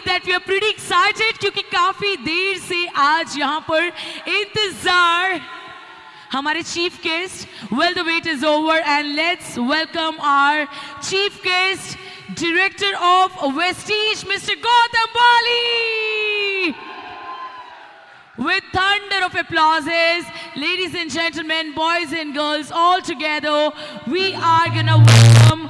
that we are pretty excited क्योंकि काफी देर से आज यहाँ पर इंतजार हमारे chief guest. Well, the wait is over and let's welcome our chief guest, Director of Vestige, Mr. Gautam Bali. With thunder of applauses, ladies and gentlemen, boys and girls, all together, we are gonna welcome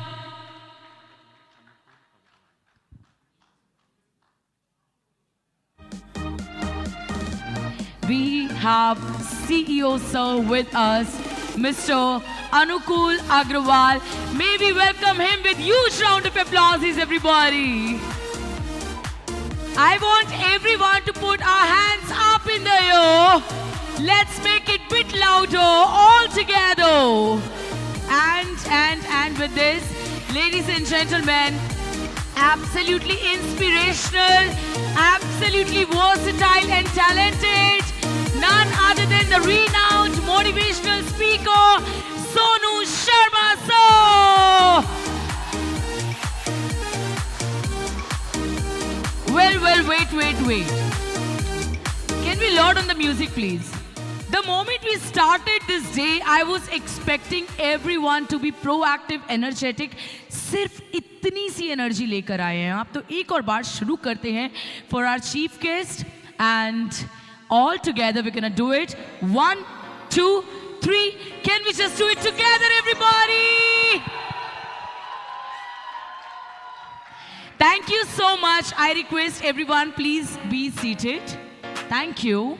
we have CEO sir with us, Mr. Anukul Agrawal. May we welcome him with huge round of applauses, everybody. I want everyone to put our hands up in the air. Let's make it a bit louder, all together. And with this, ladies and gentlemen, absolutely inspirational, absolutely versatile and talented, none other than the renowned motivational speaker, Sonu Sharma sir. Well, wait. Can we load on the music, please? The moment we started this day, I was expecting everyone to be proactive, energetic. सिर्फ इतनी सी energy लेकर आए हैं आप. तो एक और बार शुरू करते हैं for our chief guest and all together we're gonna do it. 1, 2, 3. Can we just do it together, everybody? Thank you so much. I request everyone please be seated. Thank you.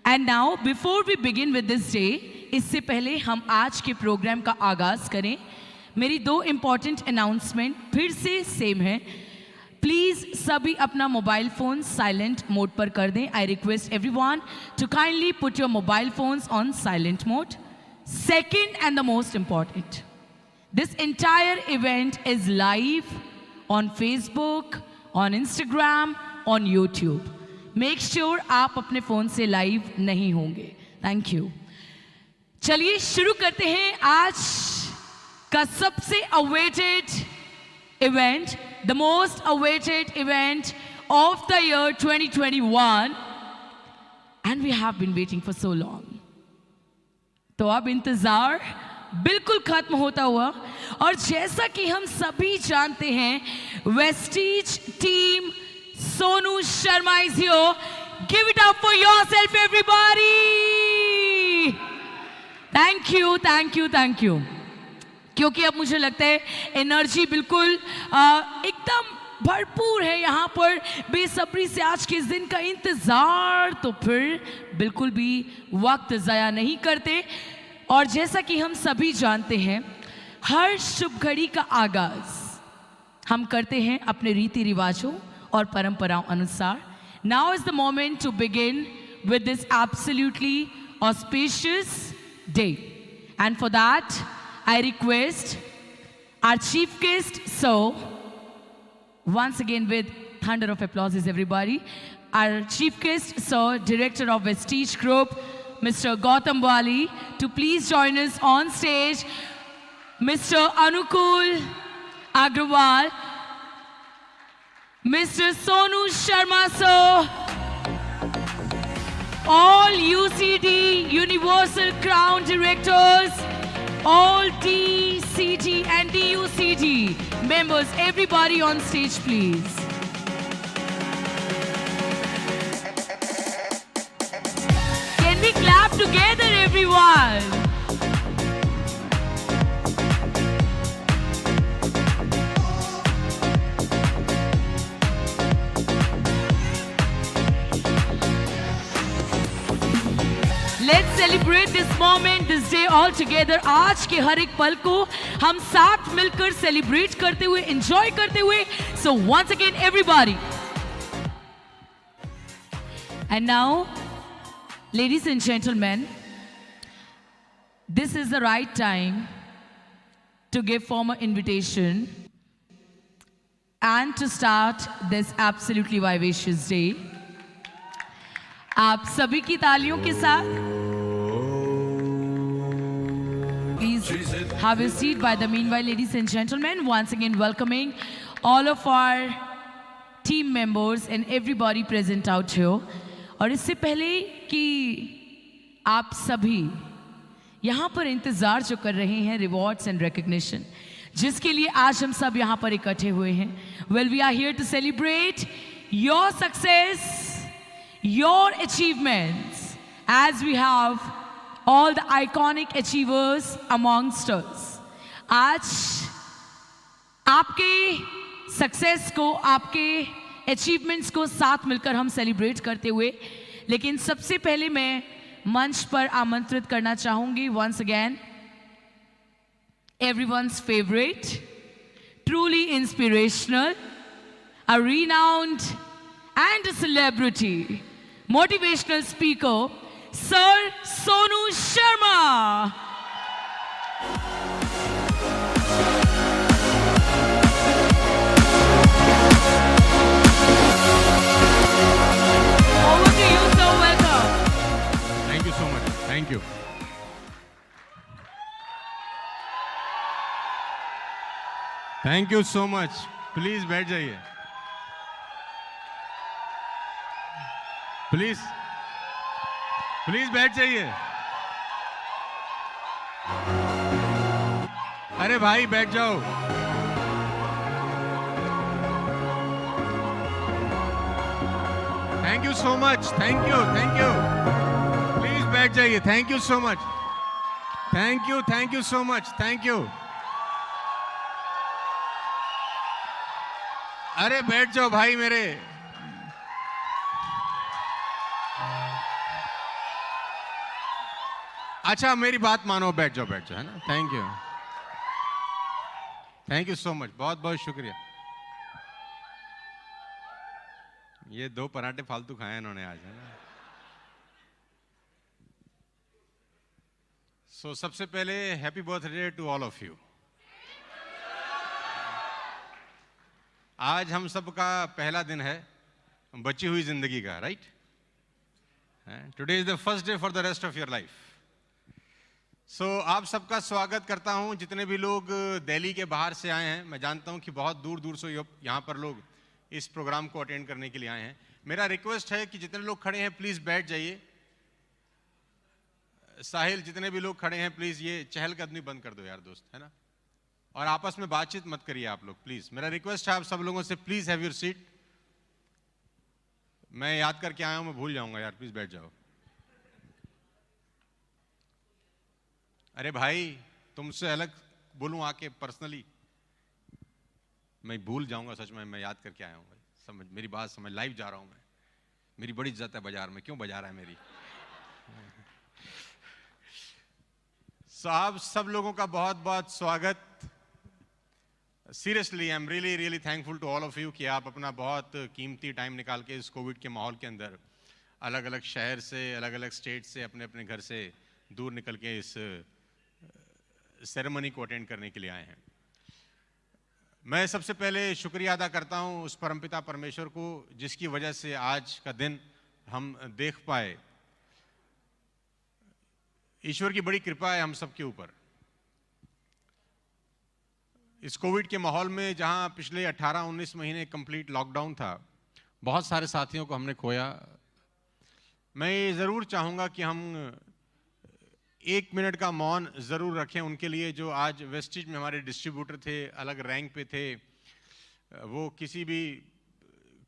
And now before we begin with this day, इससे पहले हम आज के programme का आगाज करें, मेरी 2 important announcement फिर से सेम है. प्लीज सभी अपना मोबाइल फोन साइलेंट मोड पर कर दें. I request everyone to kindly put your mobile phones on silent mode. Second and the most important, this entire event is live on Facebook, on Instagram, on YouTube. Make sure आप अपने phone से live नहीं होंगे. Thank you. चलिए शुरू करते हैं आज का सबसे awaited event, the most awaited event of the year 2021, and we have been waiting for so long. तो अब इंतजार बिल्कुल खत्म होता हुआ, और जैसा कि हम सभी जानते हैं, Vestige team Sonu Sharma is here. Give it up for yourself everybody. Thank you. क्योंकि अब मुझे लगता है एनर्जी बिल्कुल एकदम भरपूर है यहाँ पर. बेसब्री से आज के इस दिन का इंतजार. तो फिर बिल्कुल भी वक्त जाया नहीं करते. और जैसा कि हम सभी जानते हैं, हर शुभ घड़ी का आगाज हम करते हैं अपने रीति रिवाजों और परंपराओं अनुसार. Now is the moment to begin with this absolutely auspicious day, and for that I request our chief guest sir, once again with thunder of applauses everybody, our chief guest sir, director of Vestige Group, Mr. Gautam Bali, to please join us on stage. Mr. Anukul Agrawal, Mr. Sonu Sharma sir, all UCD, Universal Crown directors, all TCG and DUCG members, everybody on stage please. We clap together, everyone. Let's celebrate this moment, this day all together. आज के हर एक पल को हम साथ मिलकर celebrate करते हुए, एंजॉय करते हुए. So once again, everybody. And now, ladies and gentlemen, this is the right time to give formal invitation and to start this absolutely vivacious day. आप सभी की तालियों के साथ please have a seat. By the meanwhile, ladies and gentlemen, once again welcoming all of our team members and everybody present out here. और इससे पहले कि आप सभी यहाँ पर इंतज़ार जो कर रहे हैं रिवॉर्ड्स एंड रिकग्निशन, जिसके लिए आज हम सब यहाँ पर इकट्ठे हुए हैं, well we are here to celebrate your success, your achievements, as we have all the iconic achievers amongst us. आज आपके सक्सेस को, आपके अचीवमेंट्स को साथ मिलकर हम सेलिब्रेट करते हुए, लेकिन सबसे पहले मैं मंच पर आमंत्रित करना चाहूंगी once again everyone's favorite, truly inspirational, a renowned and a celebrity, motivational speaker, Sir Sonu Sharma. Over to you, sir. Welcome. Thank you so much. Thank you. Thank you so much. Please बैठ जाइए. Please. Please बैठ जाइए. अरे भाई बैठ जाओ. Thank you so much. Thank you. Please बैठ जाइए. Thank you so much. Thank you so much. Thank you. अरे बैठ जाओ भाई मेरे. अच्छा मेरी बात मानो, बैठ जाओ है ना. Thank you so much. बहुत बहुत शुक्रिया. ये 2 पराठे फालतू खाए इन्होंने आज, है ना. सो सबसे पहले happy birthday to all of you. आज हम सबका पहला दिन है बची हुई जिंदगी का, right. Today is the first day for the rest of your life. So आप सबका स्वागत करता हूं. जितने भी लोग दिल्ली के बाहर से आए हैं, मैं जानता हूं कि बहुत दूर दूर से यहाँ पर लोग इस प्रोग्राम को अटेंड करने के लिए आए हैं. मेरा रिक्वेस्ट है कि जितने लोग खड़े हैं प्लीज़ बैठ जाइए. साहिल, जितने भी लोग खड़े हैं प्लीज़ ये चहलकदमी बंद कर दो यार दोस्त, है ना. और आपस में बातचीत मत करिए आप लोग प्लीज़. मेरा रिक्वेस्ट है आप सब लोगों से, प्लीज़ हैव योर सीट. मैं याद करके आया हूँ, मैं भूल जाऊँगा यार. प्लीज़ बैठ जाओ. अरे भाई तुमसे अलग बोलूं आके पर्सनली, मैं भूल जाऊंगा सच में. मैं याद करके आया हूं भाई. समझ मेरी बात समझ. लाइव जा रहा हूं मैं. मेरी बड़ी इज्जत है बाजार में. क्यों बजा रहा है मेरी. साहब सब लोगों का बहुत बहुत स्वागत. Seriously I am really really thankful to all of you कि आप अपना बहुत कीमती टाइम निकाल के इस कोविड के माहौल के अंदर अलग अलग शहर से, अलग अलग स्टेट से, अपने अपने घर से दूर निकल के इस सेरेमनी को अटेंड करने के लिए आए हैं. मैं सबसे पहले शुक्रिया अदा करता हूं उस परमपिता परमेश्वर को जिसकी वजह से आज का दिन हम देख पाए. ईश्वर की बड़ी कृपा है हम सबके ऊपर. इस कोविड के माहौल में जहां पिछले 18-19 महीने कंप्लीट लॉकडाउन था, बहुत सारे साथियों को हमने खोया. मैं ये ज़रूर चाहूँगा कि हम 1 मिनट का मौन ज़रूर रखें उनके लिए जो आज वेस्टेज में हमारे डिस्ट्रीब्यूटर थे, अलग रैंक पे थे. वो किसी भी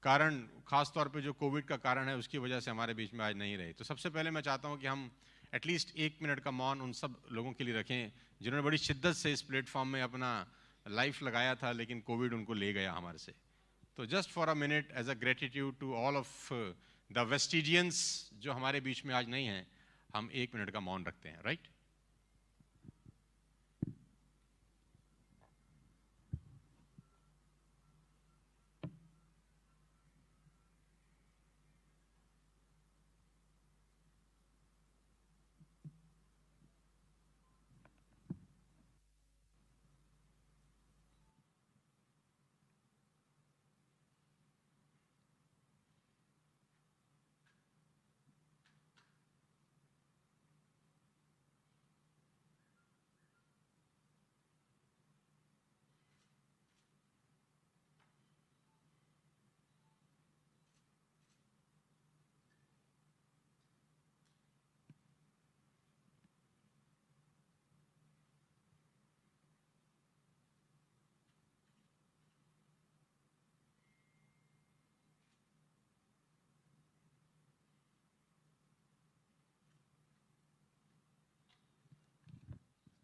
कारण, ख़ास तौर पे जो कोविड का कारण है उसकी वजह से हमारे बीच में आज नहीं रहे. तो सबसे पहले मैं चाहता हूँ कि हम एटलीस्ट 1 मिनट का मौन उन सब लोगों के लिए रखें जिन्होंने बड़ी शिद्दत से इस प्लेटफॉर्म में अपना लाइफ लगाया था, लेकिन कोविड उनको ले गया हमारे से. तो just for a minute as a gratitude to all of the Vestigians जो हमारे बीच में आज नहीं हैं, हम 1 मिनट का मौन रखते हैं. Right.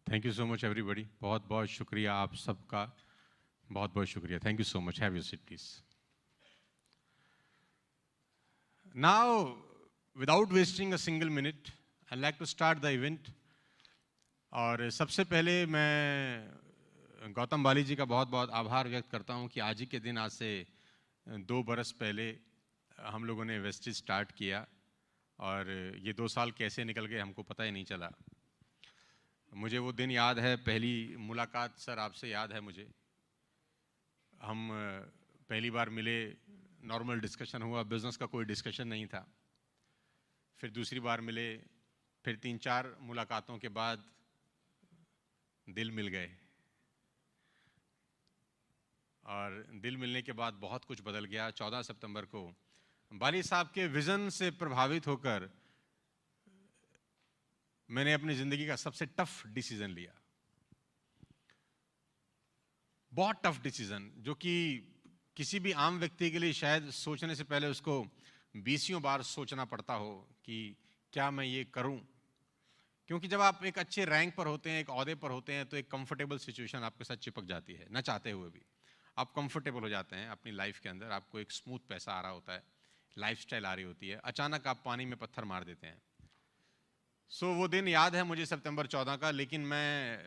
Thank you so much everybody, बहुत बहुत शुक्रिया आप सबका, बहुत बहुत शुक्रिया. Thank you so much. Have your seat please. Now without wasting a single minute I like to start the event. और सबसे पहले मैं गौतम बाली जी का बहुत बहुत आभार व्यक्त करता हूं कि आज ही के दिन, आज से 2 बरस पहले हम लोगों ने वेस्टेज स्टार्ट किया और ये 2 साल कैसे निकल गए हमको पता ही नहीं चला. मुझे वो दिन याद है, पहली मुलाकात सर आपसे याद है मुझे. हम पहली बार मिले, नॉर्मल डिस्कशन हुआ, बिजनेस का कोई डिस्कशन नहीं था. फिर दूसरी बार मिले, फिर 3-4 मुलाकातों के बाद दिल मिल गए. और दिल मिलने के बाद बहुत कुछ बदल गया. 14 सितंबर को बाली साहब के विजन से प्रभावित होकर मैंने अपनी जिंदगी का सबसे टफ डिसीजन लिया. बहुत टफ डिसीजन, जो कि किसी भी आम व्यक्ति के लिए शायद सोचने से पहले उसको 20 बार सोचना पड़ता हो कि क्या मैं ये करूं. क्योंकि जब आप एक अच्छे रैंक पर होते हैं, एक ओहदे पर होते हैं, तो एक कंफर्टेबल सिचुएशन आपके साथ चिपक जाती है, न चाहते हुए भी. आप कंफर्टेबल हो जाते हैं अपनी लाइफ के अंदर, आपको एक स्मूथ पैसा आ रहा होता है, लाइफस्टाइल आ रही होती है, अचानक आप पानी में पत्थर मार देते हैं. सो वो दिन याद है मुझे, सितंबर 14 का. लेकिन मैं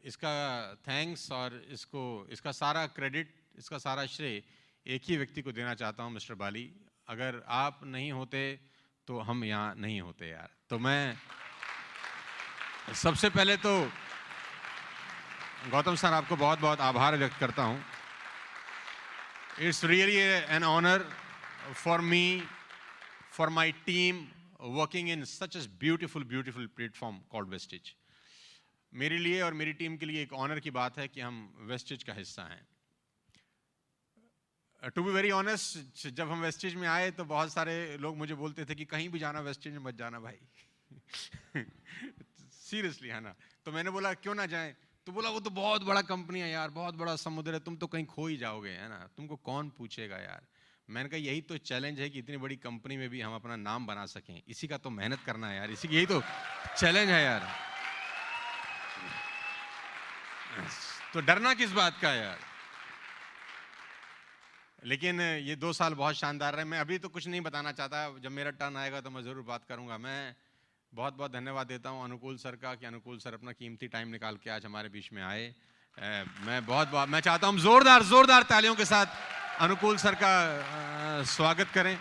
इसका थैंक्स और इसका सारा क्रेडिट, इसका सारा श्रेय एक ही व्यक्ति को देना चाहता हूँ, मिस्टर बाली. अगर आप नहीं होते तो हम यहाँ नहीं होते यार. तो मैं सबसे पहले तो गौतम सर आपको बहुत बहुत आभार व्यक्त करता हूँ. It's really an honour for me, for my team, working in such a beautiful platform called Vestige. मेरे लिए और मेरी टीम के लिए एक ऑनर की बात है कि हम वेस्टेज का हिस्सा हैं. टू बी वेरी ऑनेस्ट, जब हम वेस्टेज में आए तो बहुत सारे लोग मुझे बोलते थे कि कहीं भी जाना वेस्टेज में मत जाना भाई. सीरियसली, है ना. तो मैंने बोला क्यों ना जाएं. तो बोला वो तो बहुत बड़ा कंपनी है यार, बहुत बड़ा समुद्र है, तुम तो कहीं खो ही जाओगे, है ना, तुमको कौन पूछेगा यार. मैंने कहा यही तो चैलेंज है कि इतनी बड़ी कंपनी में भी हम अपना नाम बना सकें, इसी का तो मेहनत करना है यार, इसी यही तो चैलेंज है यार. तो डरना किस बात का यार. लेकिन ये 2 साल बहुत शानदार रहे. मैं अभी तो कुछ नहीं बताना चाहता, जब मेरा टर्न आएगा तो मैं जरूर बात करूंगा. मैं बहुत बहुत धन्यवाद देता हूं अनुकूल सर का कि अनुकूल सर अपना कीमती टाइम निकाल के आज हमारे बीच में आए. मैं चाहता हूं जोरदार तालियों के साथ अनुकूल सर का स्वागत करें.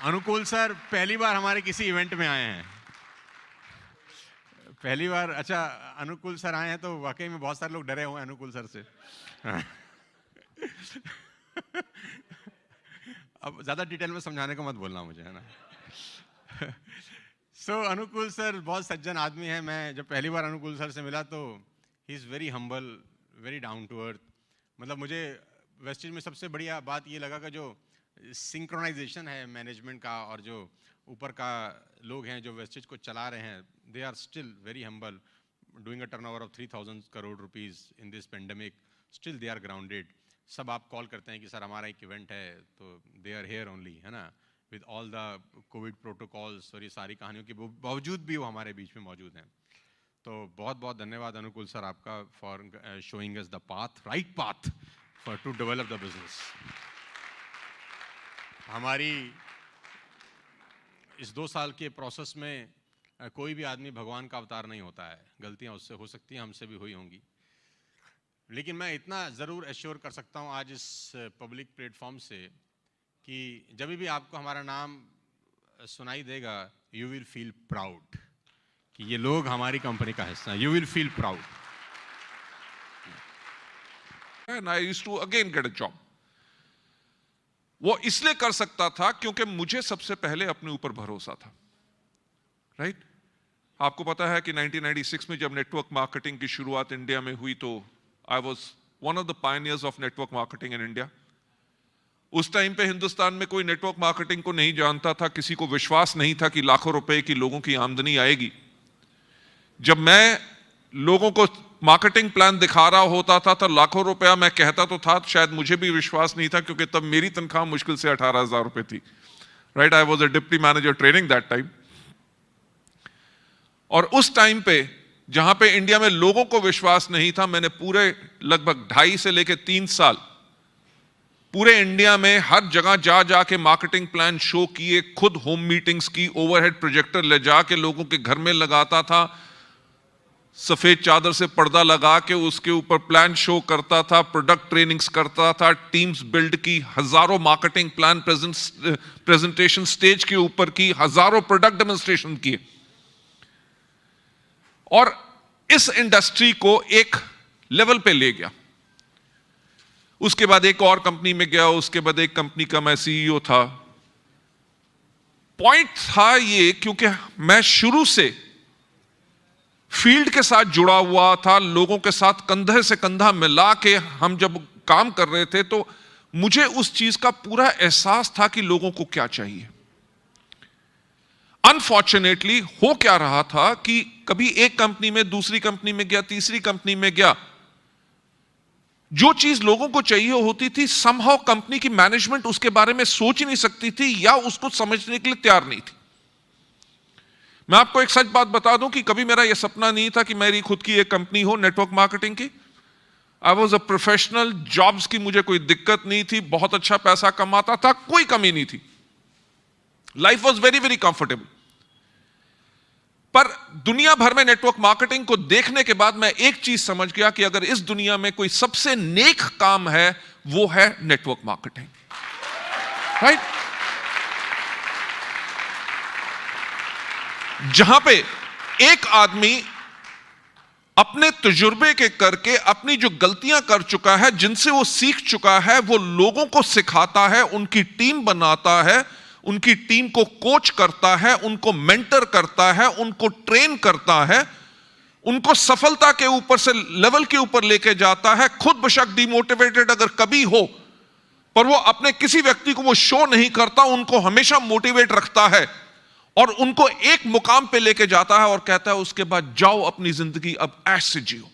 अनुकूल सर पहली बार हमारे किसी इवेंट में आए हैं, पहली बार. अच्छा, अनुकूल सर आए हैं तो वाकई में बहुत सारे लोग डरे हुए हैं अनुकूल सर से. अब ज्यादा डिटेल में समझाने को मत बोलना मुझे, है ना. सो अनुकूल सर बहुत सज्जन आदमी है. मैं जब पहली बार अनुकूल सर से मिला तो he is very humble, very down to earth. मतलब मुझे वेस्टेज में सबसे बढ़िया बात ये लगा कि जो सिंक्रोनाइजेशन है मैनेजमेंट का और जो ऊपर का लोग हैं जो वेस्टेज को चला रहे हैं, they are still very humble, doing a turnover of 3,000 crore rupees in this pandemic. Still they are grounded. सब आप कॉल करते हैं कि सर हमारा एक इवेंट है, तो दे आर हेयर ओनली, है ना, with all the Covid protocols. और ये सारी कहानियों के बावजूद भी वो हमारे बीच में मौजूद हैं. तो बहुत बहुत धन्यवाद अनुकूल सर आपका for showing us the path, right path for to develop the business. हमारी इस 2 साल के प्रोसेस में कोई भी आदमी भगवान का अवतार नहीं होता है. गलतियां उससे हो सकती हैं, हमसे भी हुई होंगी. लेकिन मैं इतना ज़रूर एश्योर कर सकता हूं आज इस पब्लिक प्लेटफॉर्म से कि जब भी आपको हमारा नाम सुनाई देगा, यू विल फील प्राउड कि ये लोग हमारी कंपनी का हिस्सा हैं. You will feel proud. And I used to again get a job. वो इसलिए कर सकता था क्योंकि मुझे सबसे पहले अपने ऊपर भरोसा था. राइट? आपको पता है कि 1996 में जब नेटवर्क मार्केटिंग की शुरुआत इंडिया में हुई तो I was one of the pioneers of network marketing in India. उस टाइम पे हिंदुस्तान में कोई नेटवर्क मार्केटिंग को नहीं जानता था, किसी को विश्वास नहीं था कि लाखों रुपए की लोगों की आमदनी आएगी. जब मैं लोगों को मार्केटिंग प्लान दिखा रहा होता था तो लाखों रुपया मैं कहता तो था, शायद मुझे भी विश्वास नहीं था क्योंकि तब मेरी तनख्वाह मुश्किल से 18,000 रुपए थी. Right? I was a deputy manager training that time. और उस टाइम पे जहां पे इंडिया में लोगों को विश्वास नहीं था, मैंने पूरे लगभग 2.5 से लेकर 3 साल पूरे इंडिया में हर जगह जा जाके मार्केटिंग प्लान शो किए, खुद होम मीटिंग्स की, ओवरहेड प्रोजेक्टर ले जाके लोगों के घर में लगाता था, सफेद चादर से पर्दा लगा के उसके ऊपर प्लान शो करता था, प्रोडक्ट ट्रेनिंग्स करता था, टीम्स बिल्ड की, हजारों मार्केटिंग प्लान प्रेजेंटेशन स्टेज के ऊपर की, हजारों प्रोडक्ट डेमोन्स्ट्रेशन किए और इस इंडस्ट्री को एक लेवल पे ले गया। उसके बाद एक और कंपनी में गया, उसके बाद एक कंपनी का मैं सीईओ था। पॉइंट था ये, क्योंकि मैं शुरू से फील्ड के साथ जुड़ा हुआ था, लोगों के साथ कंधे से कंधा मिला के हम जब काम कर रहे थे, तो मुझे उस चीज का पूरा एहसास था कि लोगों को क्या चाहिए। अनफॉर्चुनेटली हो क्या रहा था कि कभी एक कंपनी में, दूसरी कंपनी में गया, तीसरी कंपनी में गया, जो चीज लोगों को चाहिए होती थी, समहाउ कंपनी की मैनेजमेंट उसके बारे में सोच ही नहीं सकती थी या उसको समझने के लिए तैयार नहीं थी। मैं आपको एक सच बात बता दूं कि कभी मेरा यह सपना नहीं था कि मेरी खुद की एक कंपनी हो नेटवर्क मार्केटिंग की। I was a professional, jobs की मुझे कोई दिक्कत नहीं थी, बहुत अच्छा पैसा कमाता था, कोई कमी नहीं थी, life was very very comfortable. पर दुनिया भर में नेटवर्क मार्केटिंग को देखने के बाद मैं एक चीज समझ गया कि अगर इस दुनिया में कोई सबसे नेक काम है वो है नेटवर्क मार्केटिंग, राइट? जहां पे एक आदमी अपने तजुर्बे के करके अपनी जो गलतियां कर चुका है, जिनसे वो सीख चुका है, वो लोगों को सिखाता है, उनकी टीम बनाता है, उनकी टीम को कोच करता है, उनको मेंटर करता है, उनको ट्रेन करता है, उनको सफलता के ऊपर से लेवल के ऊपर लेके जाता है। खुद बेशक डिमोटिवेटेड अगर कभी हो, पर वो अपने किसी व्यक्ति को वो शो नहीं करता, उनको हमेशा मोटिवेट रखता है और उनको एक मुकाम पे लेके जाता है और कहता है उसके बाद जाओ अपनी जिंदगी अब ऐसे जियो।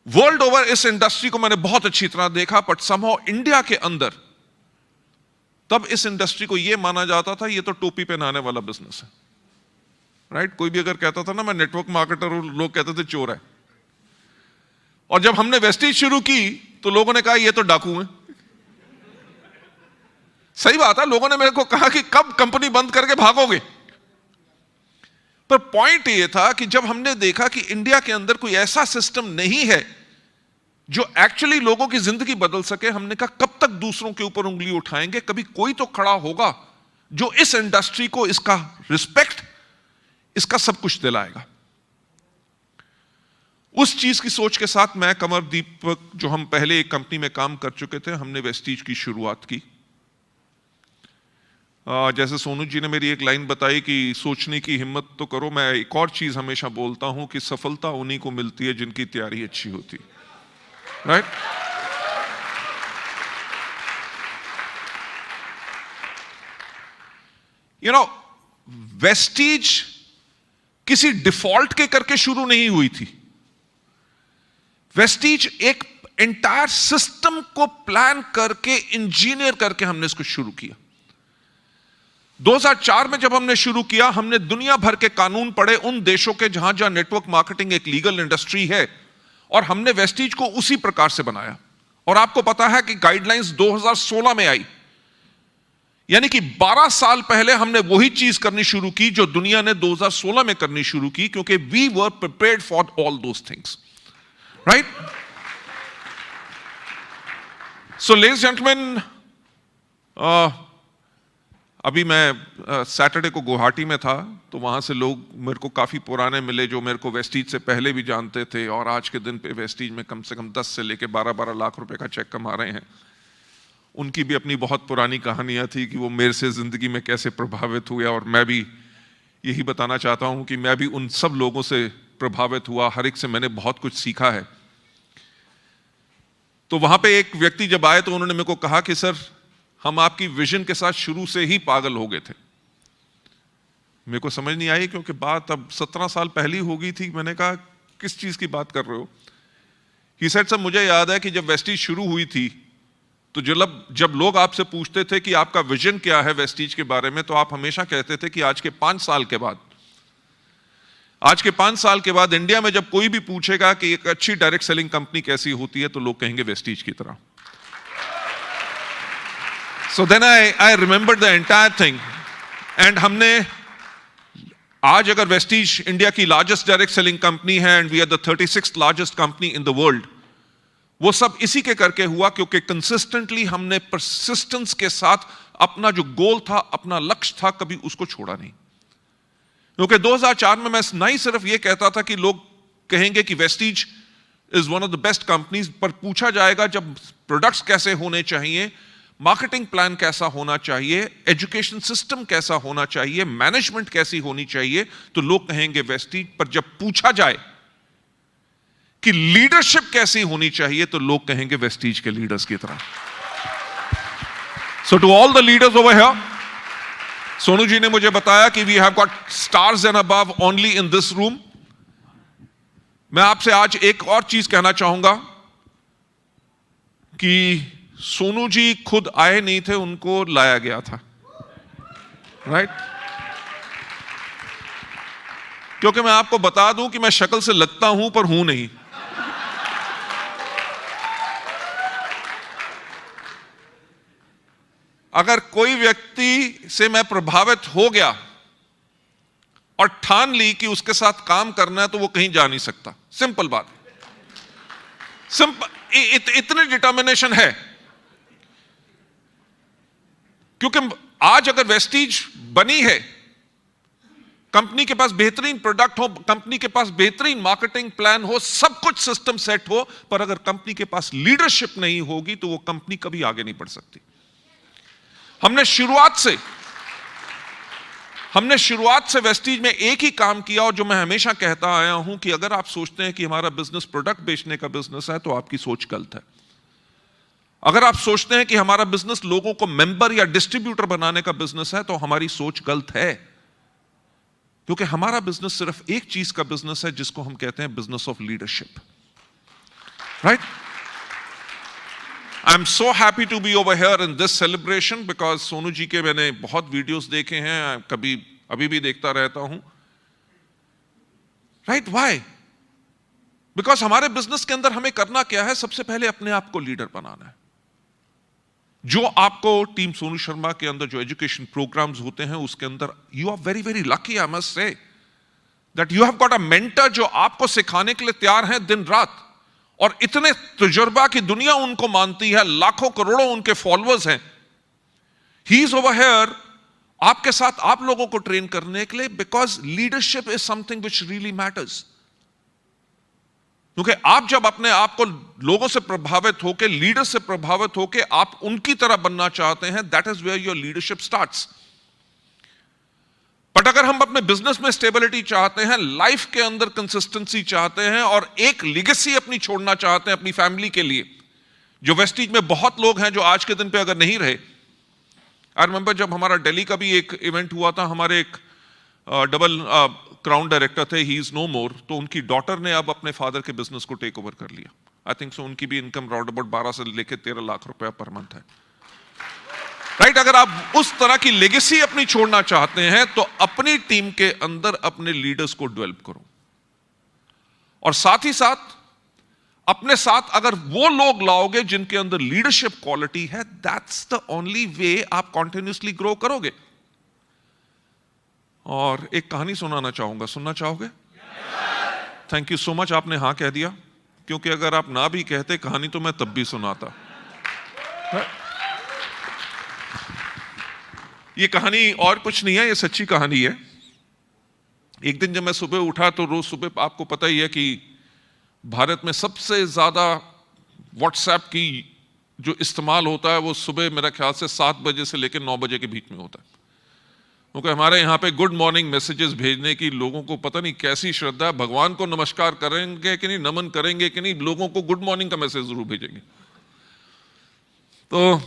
वर्ल्ड ओवर इस इंडस्ट्री को मैंने बहुत अच्छी तरह देखा, बट समहाउ इंडिया के अंदर तब इस इंडस्ट्री को यह माना जाता था ये तो टोपी पहनाने वाला बिजनेस है, राइट? कोई भी अगर कहता था ना मैं नेटवर्क मार्केटर हूं, लोग कहते थे चोर है। और जब हमने वेस्टीज शुरू की तो लोगों ने कहा ये तो डाकू है। सही बात है, लोगों ने मेरे को कहा कि कब कंपनी बंद करके भागोगे। पर पॉइंट ये था कि जब हमने देखा कि इंडिया के अंदर कोई ऐसा सिस्टम नहीं है जो एक्चुअली लोगों की जिंदगी बदल सके, हमने कहा कब तक दूसरों के ऊपर उंगली उठाएंगे, कभी कोई तो खड़ा होगा जो इस इंडस्ट्री को इसका रिस्पेक्ट, इसका सब कुछ दिलाएगा। उस चीज की सोच के साथ मैं, कमरदीप, जो हम पहले एक कंपनी में काम कर चुके थे, हमने वेस्टीज की शुरुआत की। जैसे सोनू जी ने मेरी एक लाइन बताई कि सोचने की हिम्मत तो करो, मैं एक और चीज हमेशा बोलता हूं कि सफलता उन्हीं को मिलती है जिनकी तैयारी अच्छी होती है, राइट? यू नो, वेस्टीज किसी डिफॉल्ट के करके शुरू नहीं हुई थी। वेस्टीज एक एंटायर सिस्टम को प्लान करके, इंजीनियर करके हमने इसको शुरू किया। 2004 में जब हमने शुरू किया, हमने दुनिया भर के कानून पढ़े उन देशों के जहां जहां नेटवर्क मार्केटिंग एक लीगल इंडस्ट्री है, और हमने वेस्टीज को उसी प्रकार से बनाया। और आपको पता है कि गाइडलाइंस 2016 में आई, यानी कि 12 साल पहले हमने वही चीज करनी शुरू की जो दुनिया ने 2016 में करनी शुरू की, क्योंकि we were prepared for all those things, right? So ladies gentleman, अभी मैं सैटरडे को गुवाहाटी में था, तो वहां से लोग मेरे को काफी पुराने मिले जो मेरे को वेस्टीज से पहले भी जानते थे, और आज के दिन पे वेस्टीज में कम से कम 10 से लेके 12-12 लाख रुपए का चेक कमा रहे हैं। उनकी भी अपनी बहुत पुरानी कहानियां थी कि वो मेरे से जिंदगी में कैसे प्रभावित हुए, और मैं भी यही बताना चाहता हूं कि मैं भी उन सब लोगों से प्रभावित हुआ, हर एक से मैंने बहुत कुछ सीखा है। तो वहां पे एक व्यक्ति जब आए तो उन्होंने मेरे को कहा कि सर, हम आपकी विजन के साथ शुरू से ही पागल हो गए थे। मेरे को समझ नहीं आई, क्योंकि बात अब 17 साल पहले हो गई थी। मैंने कहा किस चीज की बात कर रहे हो? ही सेड सर, मुझे याद है कि जब वेस्टीज शुरू हुई थी तो जब लोग आपसे पूछते थे कि आपका विजन क्या है वेस्टीज के बारे में, तो आप हमेशा कहते थे कि आज के 5 साल के बाद आज के 5 साल के बाद इंडिया में जब कोई भी पूछेगा कि एक अच्छी डायरेक्ट सेलिंग कंपनी कैसी होती है, तो लोग कहेंगे वेस्टीज की तरह. So then I remembered the entire thing. And हमने आज अगर वेस्टीज इंडिया की लार्जेस्ट डायरेक्ट सेलिंग कंपनी है and we are the 36th largest company in the world, वो सब इसी के करके हुआ क्योंकि कंसिस्टेंटली हमने परसिस्टेंस के साथ अपना जो गोल था, अपना लक्ष्य था, कभी उसको छोड़ा नहीं. क्योंकि 2004 में मैं ना ही सिर्फ ये कहता था कि लोग कहेंगे कि Vestige is one of the best companies, पर पूछा जाएगा जब प्रोडक्ट्स कैसे होने चाहिए, मार्केटिंग प्लान कैसा होना चाहिए, एजुकेशन सिस्टम कैसा होना चाहिए, मैनेजमेंट कैसी होनी चाहिए, तो लोग कहेंगे वेस्टीज. पर जब पूछा जाए कि लीडरशिप कैसी होनी चाहिए, तो लोग कहेंगे वेस्टीज के लीडर्स की तरह. So to all the leaders over here, Sonu ji ने मुझे बताया कि we have got stars and above only in this room. मैं आपसे आज एक और चीज कहना चाहूंगा कि सोनू जी खुद आए नहीं थे, उनको लाया गया था, राइट? क्योंकि मैं आपको बता दूं कि मैं शक्ल से लगता हूं पर हूं नहीं. अगर कोई व्यक्ति से मैं प्रभावित हो गया और ठान ली कि उसके साथ काम करना है, तो वो कहीं जा नहीं सकता. सिंपल बात, सिंपल. इतनी डिटर्मिनेशन है. क्योंकि आज अगर वेस्टीज बनी है, कंपनी के पास बेहतरीन प्रोडक्ट हो, कंपनी के पास बेहतरीन मार्केटिंग प्लान हो, सब कुछ सिस्टम सेट हो, पर अगर कंपनी के पास लीडरशिप नहीं होगी तो वो कंपनी कभी आगे नहीं बढ़ सकती. हमने शुरुआत से वेस्टीज में एक ही काम किया, और जो मैं हमेशा कहता आया हूं कि अगर आप सोचते हैं कि हमारा बिजनेस प्रोडक्ट बेचने का बिजनेस है, तो आपकी सोच गलत है. अगर आप सोचते हैं कि हमारा बिजनेस लोगों को मेंबर या डिस्ट्रीब्यूटर बनाने का बिजनेस है, तो हमारी सोच गलत है. क्योंकि हमारा बिजनेस सिर्फ एक चीज का बिजनेस है, जिसको हम कहते हैं business of leadership, right? I am so happy to be over here in this celebration, because Sonu ji के मैंने बहुत वीडियोस देखे हैं, कभी अभी भी देखता रहता हूं, राइट? व्हाई? बिकॉज हमारे बिजनेस के अंदर हमें करना क्या है? सबसे पहले अपने आप को लीडर बनाना है. जो आपको टीम सोनू शर्मा के अंदर जो एजुकेशन प्रोग्राम्स होते हैं, उसके अंदर you are very very lucky, I must say that you have got a mentor जो आपको सिखाने के लिए तैयार है दिन रात, और इतने तजुर्बा की दुनिया उनको मानती है, लाखों करोड़ों उनके फॉलोअर्स हैं. ही इज ओवर हियर आपके साथ, आप लोगों को ट्रेन करने के लिए, because leadership is something which really matters. क्योंकि आप जब अपने आप को लोगों से प्रभावित होकर, लीडर से प्रभावित होकर आप उनकी तरह बनना चाहते हैं, that is where your leadership starts. But अगर हम अपने बिजनेस में स्टेबिलिटी चाहते हैं, लाइफ के अंदर कंसिस्टेंसी चाहते हैं, और एक लीगेसी अपनी छोड़ना चाहते हैं अपनी फैमिली के लिए, जो वेस्टीज में बहुत लोग हैं जो आज के दिन पे अगर नहीं रहे. आई रिमेंबर जब हमारा दिल्ली का भी एक इवेंट हुआ था, हमारे एक डबल क्राउन डायरेक्टर थे, ही इज नो मोर, तो उनकी डॉटर ने अब अपने फादर के बिजनेस को टेक ओवर कर लिया. आई थिंक सो उनकी भी इनकम राउंड अबाउट 12 से लेकर 13 लाख रुपया पर मंथ है, राइट? अगर आप उस तरह की लेगेसी अपनी छोड़ना चाहते हैं, तो अपनी टीम के अंदर अपने लीडर्स को डेवलप करो, और साथ ही साथ अपने साथ अगर वो लोग लाओगे जिनके अंदर लीडरशिप क्वालिटी है, दैट्स द ओनली वे आप कॉन्टिन्यूसली ग्रो करोगे. और एक कहानी सुनाना चाहूंगा, सुनना चाहोगे? थैंक यू सो मच, आपने हां कह दिया, क्योंकि अगर आप ना भी कहते कहानी तो मैं तब भी सुनाता. ये कहानी और कुछ नहीं है, ये सच्ची कहानी है. एक दिन जब मैं सुबह उठा, तो रोज सुबह आपको पता ही है कि भारत में सबसे ज्यादा व्हाट्सएप की जो इस्तेमाल होता है, वो सुबह मेरा ख्याल से 7 बजे से लेकर 9 बजे के बीच में होता है. क्योंकि हमारे यहाँ पे गुड मॉर्निंग मैसेजेस भेजने की लोगों को पता नहीं कैसी श्रद्धा है. भगवान को नमस्कार करेंगे कि नहीं, नमन करेंगे कि नहीं, लोगों को गुड मॉर्निंग का मैसेज जरूर भेजेंगे. तो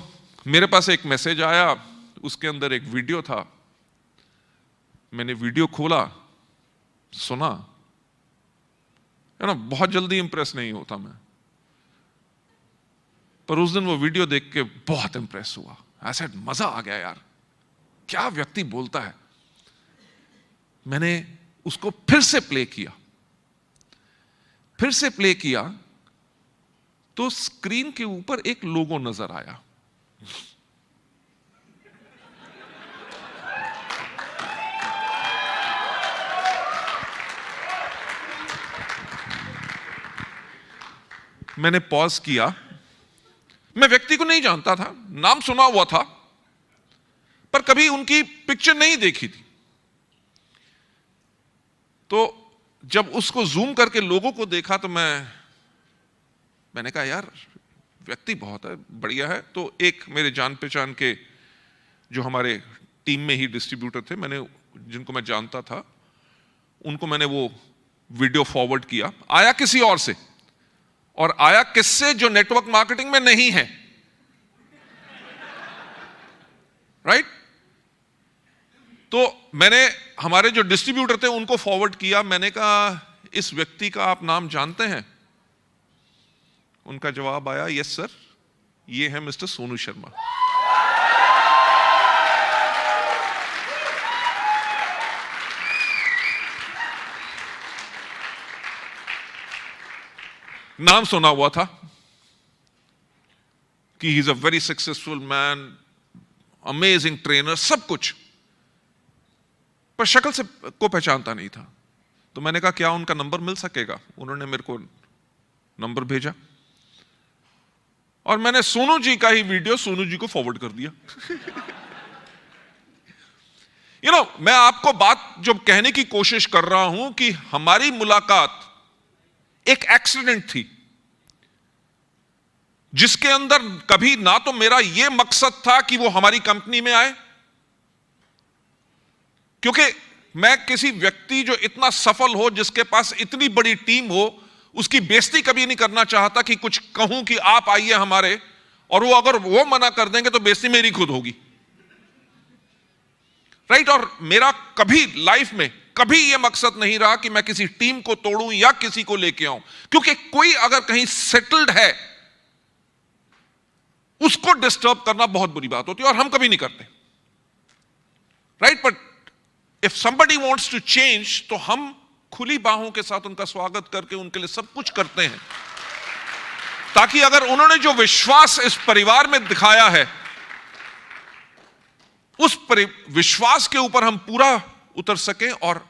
मेरे पास एक मैसेज आया, उसके अंदर एक वीडियो था. मैंने वीडियो खोला, सुना, है ना, बहुत जल्दी इंप्रेस नहीं होता मैं, पर उस दिन वो वीडियो देख के बहुत इंप्रेस हुआ. ऐसा मजा आ गया यार, क्या व्यक्ति बोलता है. मैंने उसको फिर से प्ले किया तो स्क्रीन के ऊपर एक लोगो नजर आया। मैंने पॉज किया। मैं व्यक्ति को नहीं जानता था, नाम सुना हुआ था, पर कभी उनकी पिक्चर नहीं देखी थी। तो जब उसको जूम करके लोगों को देखा तो मैंने कहा यार व्यक्ति बहुत है, बढ़िया है। तो एक मेरे जान पहचान के जो हमारे टीम में ही डिस्ट्रीब्यूटर थे, जिनको मैं जानता था, उनको मैंने वो वीडियो फॉरवर्ड किया। आया किसी और से, और आया किससे? जो नेटवर्क मार्केटिंग में नहीं है, राइट? तो मैंने हमारे जो डिस्ट्रीब्यूटर थे उनको फॉरवर्ड किया। मैंने कहा इस व्यक्ति का आप नाम जानते हैं? उनका जवाब आया, यस सर, ये है मिस्टर सोनू शर्मा। नाम सुना हुआ था कि he is a very successful man, amazing trainer, सब कुछ, पर शक्ल से को पहचानता नहीं था। तो मैंने कहा क्या उनका नंबर मिल सकेगा? उन्होंने मेरे को नंबर भेजा और मैंने सोनू जी का ही वीडियो सोनू जी को फॉरवर्ड कर दिया। मैं आपको बात जो कहने की कोशिश कर रहा हूं कि हमारी मुलाकात एक एक्सीडेंट थी, जिसके अंदर कभी ना तो मेरा यह मकसद था कि वो हमारी कंपनी में आए, क्योंकि मैं किसी व्यक्ति जो इतना सफल हो, जिसके पास इतनी बड़ी टीम हो, उसकी बेइज्जती कभी नहीं करना चाहता कि कुछ कहूं कि आप आइए हमारे, और वो अगर वो मना कर देंगे तो बेइज्जती मेरी खुद होगी, राइट? और मेरा कभी लाइफ में कभी यह मकसद नहीं रहा कि मैं किसी टीम को तोड़ूं या किसी को लेके आऊं, क्योंकि कोई अगर कहीं सेटल्ड है उसको डिस्टर्ब करना बहुत बुरी बात होती है, और हम कभी नहीं करते, right? But if somebody wants to change, तो हम खुली बाहों के साथ उनका स्वागत करके उनके लिए सब कुछ करते हैं, ताकि अगर उन्होंने जो विश्वास इस परिवार में दिखाया है, उस विश्वास के ऊपर हम पूरा उतर सके और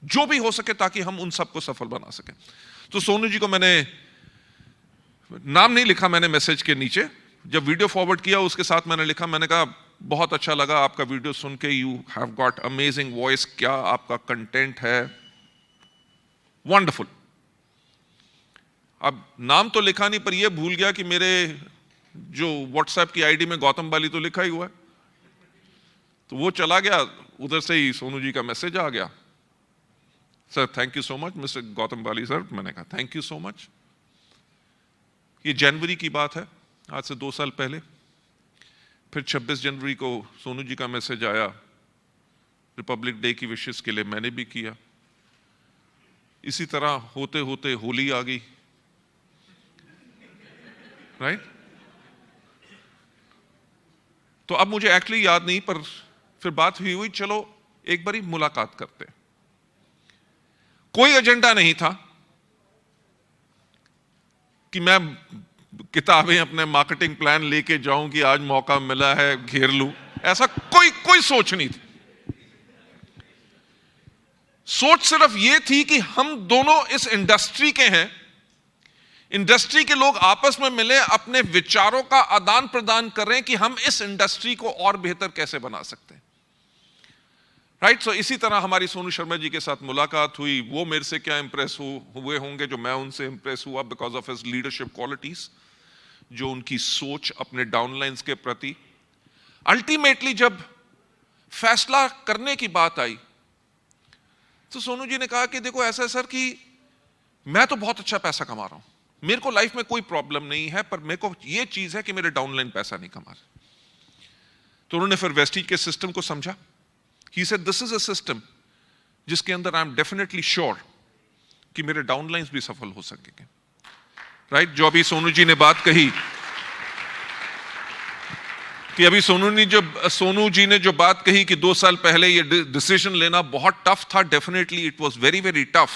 जो भी हो सके ताकि हम उन सबको सफल बना सके। तो सोनू जी को मैंने नाम नहीं लिखा, मैंने मैसेज के नीचे जब वीडियो फॉरवर्ड किया उसके साथ मैंने लिखा, मैंने कहा बहुत अच्छा लगा आपका वीडियो सुन के, you have got amazing voice, क्या आपका कंटेंट है, वंडरफुल। अब नाम तो लिखा नहीं, पर यह भूल गया कि मेरे जो व्हाट्सएप की आईडी में गौतम बाली तो लिखा ही हुआ है, तो वो चला गया, उधर से ही सोनू जी का मैसेज आ गया, sir thank you so much mister Gautam Bali sir. मैंने कहा थैंक यू सो मच। ये जनवरी की बात है, आज से 2 साल पहले। फिर 26 जनवरी को सोनू जी का मैसेज आया, रिपब्लिक डे की विशेस के लिए मैंने भी किया। इसी तरह होते होते होली आ गई, राइट? तो अब मुझे एक्चुअली याद नहीं, पर फिर बात हुई चलो एक बारी मुलाकात करते। कोई एजेंडा नहीं था कि मैं किताबें अपने मार्केटिंग प्लान लेके जाऊं कि आज मौका मिला है घेर लूं, ऐसा कोई सोच नहीं थी। सोच सिर्फ यह थी कि हम दोनों इस इंडस्ट्री के हैं, इंडस्ट्री के लोग आपस में मिले, अपने विचारों का आदान प्रदान करें कि हम इस इंडस्ट्री को और बेहतर कैसे बना सकते हैं, राइट? सो इसी तरह हमारी सोनू शर्मा जी के साथ मुलाकात हुई। वो मेरे से क्या इंप्रेस हुए होंगे जो मैं उनसे इंप्रेस हुआ, because of his leadership qualities, जो उनकी सोच अपने डाउनलाइंस के प्रति। अल्टीमेटली जब फैसला करने की बात आई तो सोनू जी ने कहा कि देखो ऐसा है सर कि मैं तो बहुत अच्छा पैसा कमा रहा हूं, मेरे को लाइफ में कोई प्रॉब्लम नहीं है, पर मेरे को यह चीज है कि मेरे डाउनलाइन पैसा नहीं कमा रहे। तो उन्होंने फिर वेस्टीज के सिस्टम को समझा। He said this is a system जिसके अंदर आई एम डेफिनेटली श्योर कि मेरे डाउनलाइंस भी सफल हो सकेंगे, राइट? जो अभी सोनू जी ने बात कही कि अभी सोनू जी ने जो बात कही कि 2 साल पहले ये डिसीजन लेना बहुत टफ था, definitely it was very very tough,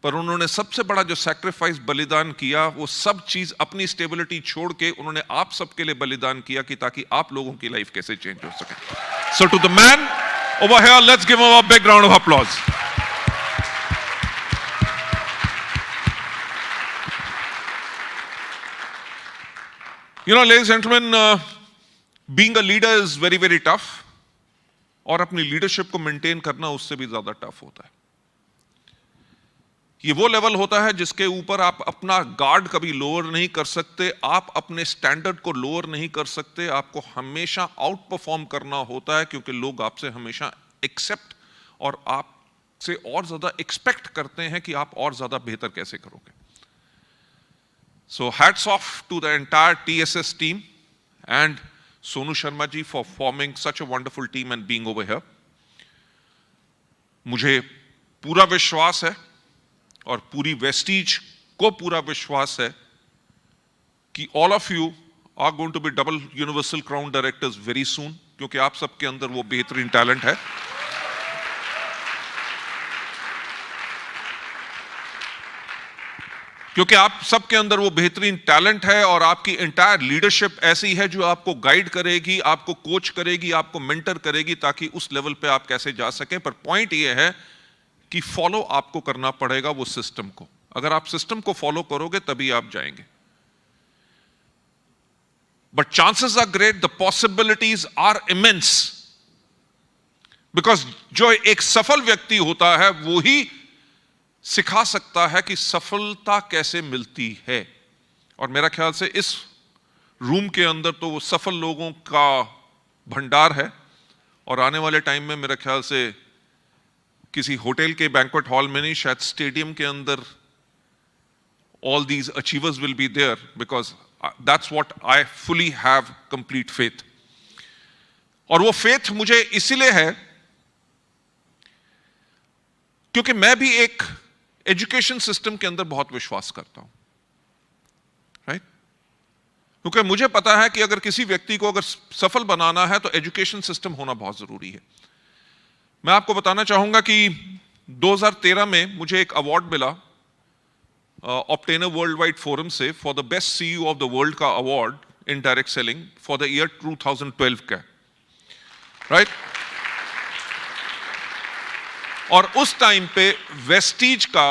पर उन्होंने सबसे बड़ा जो सैक्रिफाइस बलिदान किया, वो सब चीज अपनी स्टेबिलिटी छोड़ के उन्होंने आप सबके लिए बलिदान किया कि ताकि आप लोगों की लाइफ कैसे चेंज हो सके। So to the man over here, let's give him a big round of applause. You know, ladies and gentlemen, being a leader is very, very tough. और अपनी लीडरशिप को मेंटेन करना उससे भी ज्यादा टफ होता है। ये वो लेवल होता है जिसके ऊपर आप अपना गार्ड कभी लोअर नहीं कर सकते, आप अपने स्टैंडर्ड को लोअर नहीं कर सकते, आपको हमेशा आउट परफॉर्म करना होता है, क्योंकि लोग आपसे हमेशा एक्सेप्ट और आपसे और ज्यादा एक्सपेक्ट करते हैं कि आप और ज्यादा बेहतर कैसे करोगे। So hats off to the entire TSS team and Sonu Sharma ji for forming such a wonderful team and being over here. मुझे पूरा विश्वास है और पूरी वेस्टीज को पूरा विश्वास है कि all of you are going to be double universal crown directors very soon, क्योंकि आप सबके अंदर वो बेहतरीन टैलेंट है। क्योंकि आप सबके अंदर वो बेहतरीन टैलेंट है और आपकी इंटायर लीडरशिप ऐसी है जो आपको गाइड करेगी, आपको कोच करेगी, आपको मेंटर करेगी, ताकि उस लेवल पे आप कैसे जा सकें। पर पॉइंट ये है कि फॉलो आपको करना पड़ेगा वो सिस्टम को। अगर आप सिस्टम को फॉलो करोगे तभी आप जाएंगे। But chances are great, the possibilities are immense, because जो एक सफल व्यक्ति होता है वो ही सिखा सकता है कि सफलता कैसे मिलती है। और मेरा ख्याल से इस रूम के अंदर तो वो सफल लोगों का भंडार है, और आने वाले टाइम में मेरा ख्याल से किसी होटल के बैंक्वेट हॉल में नहीं, शायद स्टेडियम के अंदर all these achievers will be there, because that's what I fully have complete faith. और वो फेथ मुझे इसीलिए है क्योंकि मैं भी एक एजुकेशन सिस्टम के अंदर बहुत विश्वास करता हूं, राइट? क्योंकि मुझे पता है कि अगर किसी व्यक्ति को अगर सफल बनाना है तो एजुकेशन सिस्टम होना बहुत जरूरी है। मैं आपको बताना चाहूंगा कि 2013 में मुझे एक अवार्ड मिला ऑब्टेनर वर्ल्ड वाइड फोरम से for the best CEO of the world का award in direct selling for the year 2012 का, राइट? और उस टाइम पे वेस्टीज का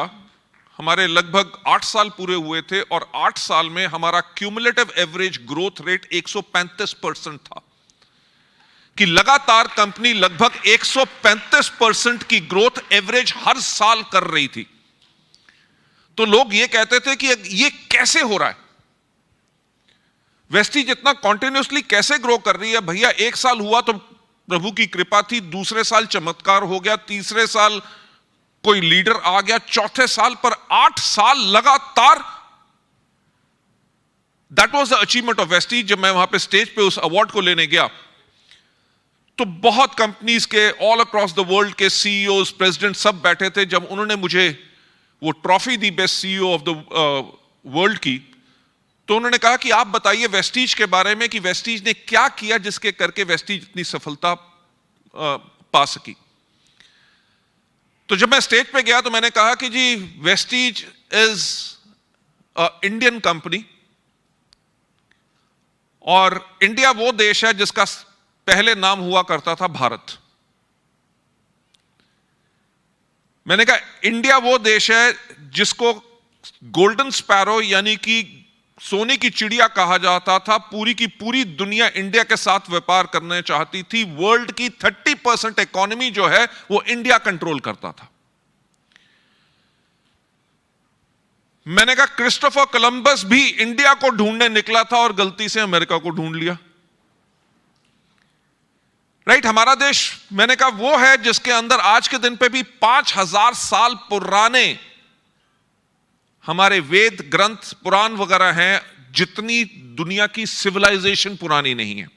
हमारे लगभग 8 साल पूरे हुए थे और 8 साल में हमारा क्यूमुलेटिव एवरेज ग्रोथ रेट 135% था, कि लगातार कंपनी लगभग 135% की ग्रोथ एवरेज हर साल कर रही थी। तो लोग ये कहते थे कि ये कैसे हो रहा है, वेस्टीज इतना कॉन्टिन्यूसली कैसे ग्रो कर रही है? भैया, 1 साल हुआ तो प्रभु की कृपा थी, दूसरे साल चमत्कार हो गया, तीसरे साल कोई लीडर आ गया, चौथे साल पर 8 साल लगातार। That was the achievement of Vestige. जब मैं वहां पे स्टेज पे उस अवार्ड को लेने गया तो बहुत कंपनीज के ऑल अक्रॉस द वर्ल्ड के सीईओज, प्रेसिडेंट सब बैठे थे। जब उन्होंने मुझे वो trophy the best CEO of the world की, तो उन्होंने कहा कि आप बताइए वेस्टीज के बारे में कि वेस्टीज ने क्या किया जिसके करके वेस्टीज इतनी सफलता पा सकी। तो जब मैं स्टेज पे गया तो मैंने कहा कि जी, वेस्टीज इज इंडियन कंपनी, और इंडिया वो देश है जिसका पहले नाम हुआ करता था भारत। मैंने कहा इंडिया वो देश है जिसको गोल्डन स्पैरो यानी कि सोने की चिड़िया कहा जाता था। पूरी की पूरी दुनिया इंडिया के साथ व्यापार करना चाहती थी। वर्ल्ड की 30% इकोनॉमी जो है वो इंडिया कंट्रोल करता था। मैंने कहा क्रिस्टोफर कोलंबस भी इंडिया को ढूंढने निकला था और गलती से अमेरिका को ढूंढ लिया, राइट? हमारा देश, मैंने कहा, वो है जिसके अंदर आज के दिन पे भी 5000 साल पुराने हमारे वेद ग्रंथ पुराण वगैरह हैं, जितनी दुनिया की सिविलाइजेशन पुरानी नहीं है।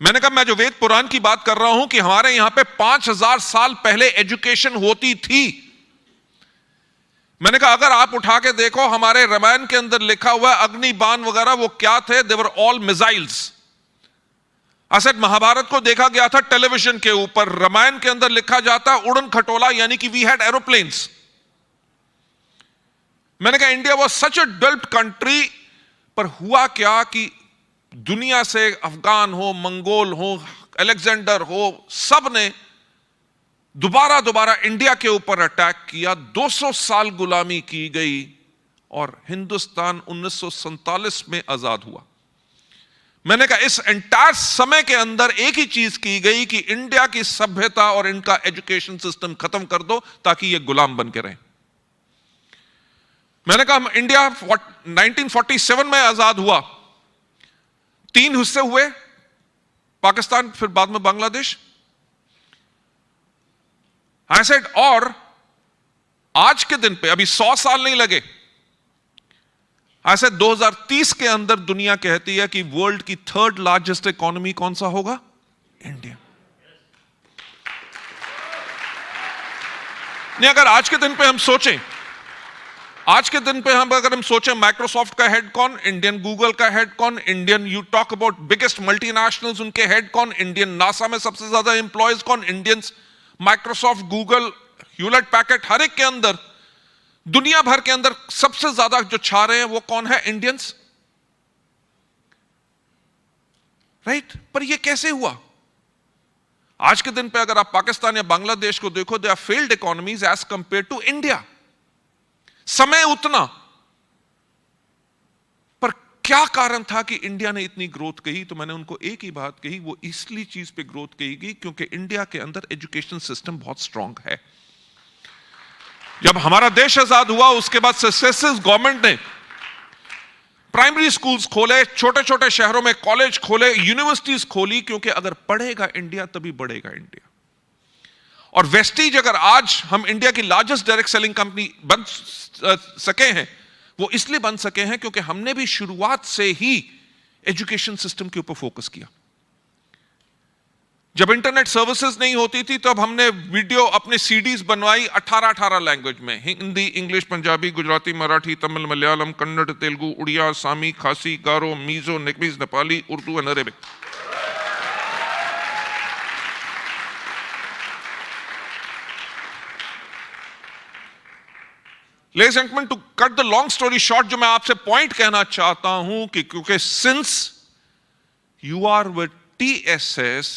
मैंने कहा मैं जो वेद पुराण की बात कर रहा हूं कि हमारे यहां पे 5000 साल पहले एजुकेशन होती थी। मैंने कहा अगर आप उठा के देखो हमारे रामायण के अंदर लिखा हुआ है अग्निबाण वगैरह वो क्या थे, दे वर ऑल मिसाइल्स। असद महाभारत को देखा गया था टेलीविजन के ऊपर, रामायण के अंदर लिखा जाता उड़न खटोला, यानी कि वी हैड एरोप्लेन्स। मैंने कहा India was such a developed country, पर हुआ क्या कि दुनिया से अफगान हो, मंगोल हो, अलेक्जेंडर हो, सब ने दोबारा इंडिया के ऊपर अटैक किया। 200 साल गुलामी की गई और हिंदुस्तान 1947 में आजाद हुआ। मैंने कहा इस एंटायर समय के अंदर एक ही चीज की गई कि इंडिया की सभ्यता और इनका एजुकेशन सिस्टम खत्म कर दो ताकि ये गुलाम बन के रहें। मैंने कहा इंडिया 1947 में आजाद हुआ, 3 हिस्से हुए, पाकिस्तान फिर बाद में बांग्लादेश। I said, और आज के दिन पे अभी 100 साल नहीं लगे, I said 2030 के अंदर दुनिया कहती है कि वर्ल्ड की 3rd लार्जेस्ट इकोनॉमी कौन सा होगा? इंडिया। नहीं, अगर आज के दिन पे हम सोचें, आज के दिन पे अगर हम सोचें माइक्रोसॉफ्ट का हेड कौन? इंडियन। गूगल का हेड कौन? Indian. You talk about biggest multinationals, उनके हेड कौन? इंडियन। नासा में सबसे ज्यादा एम्प्लॉयज कौन? Indians. Microsoft, Google, Hewlett Packard, हर एक के अंदर दुनिया भर के अंदर सबसे ज्यादा जो छा रहे हैं वो कौन है? इंडियंस। राइट? पर ये कैसे हुआ? आज के दिन पे अगर आप पाकिस्तान या बांग्लादेश को देखो, they are failed economies as compare to India. समय उतना, पर क्या कारण था कि इंडिया ने इतनी ग्रोथ कही? तो मैंने उनको एक ही बात कही, वो इसलिए चीज पे ग्रोथ कही गई क्योंकि इंडिया के अंदर एजुकेशन सिस्टम बहुत स्ट्रांग है। जब हमारा देश आजाद हुआ उसके बाद सक्सेसिव गवर्नमेंट ने प्राइमरी स्कूल्स खोले, छोटे छोटे शहरों में कॉलेज खोले, यूनिवर्सिटीज खोली, क्योंकि अगर पढ़ेगा इंडिया तभी बढ़ेगा इंडिया। और वेस्टीज, अगर आज हम इंडिया की लार्जेस्ट डायरेक्ट सेलिंग कंपनी बन सके हैं, वो इसलिए बन सके हैं क्योंकि हमने भी शुरुआत से ही एजुकेशन सिस्टम के ऊपर फोकस किया। जब इंटरनेट सर्विसेज नहीं होती थी तब हमने वीडियो अपने सीडीज बनवाई 18 लैंग्वेज में, हिंदी, इंग्लिश, पंजाबी, गुजराती, मराठी, तमिल, मलयालम, कन्नड़, तेलुगु, उड़िया, सामी, Khasi, Garo, Mizo, Nagamese, Nepali, Urdu and Arabic. Ladies and gentlemen, to cut the long story short, जो मैं आपसे पॉइंट कहना चाहता हूं कि क्योंकि since you are with TSS,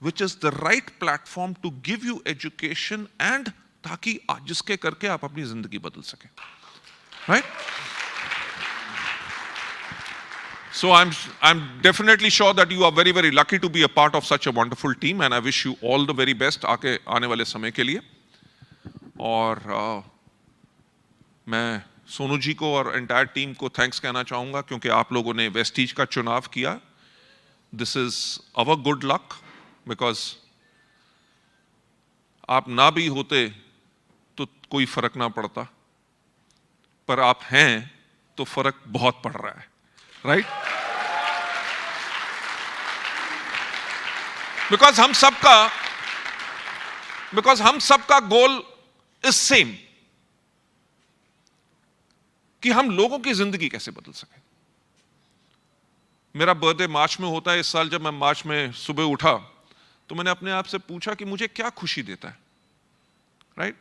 which is the right platform to give you education and ताकि जिसके करके आप अपनी जिंदगी बदल सकें, right? So I'm definitely sure that you are very very lucky to be a part of such a wonderful team, and I wish you all the very best आके आने वाले समय के लिए। और मैं सोनू जी को और एंटायर टीम को थैंक्स कहना चाहूंगा क्योंकि आप लोगों ने वेस्टीज का चुनाव किया। This is our good luck, because आप ना भी होते तो कोई फर्क ना पड़ता, पर आप हैं तो फर्क बहुत पड़ रहा है, राइट? बिकॉज हम सबका गोल इज सेम कि हम लोगों की जिंदगी कैसे बदल सके। मेरा बर्थडे मार्च में होता है। इस साल जब मैं मार्च में सुबह उठा तो मैंने अपने आप से पूछा कि मुझे क्या खुशी देता है, राइट?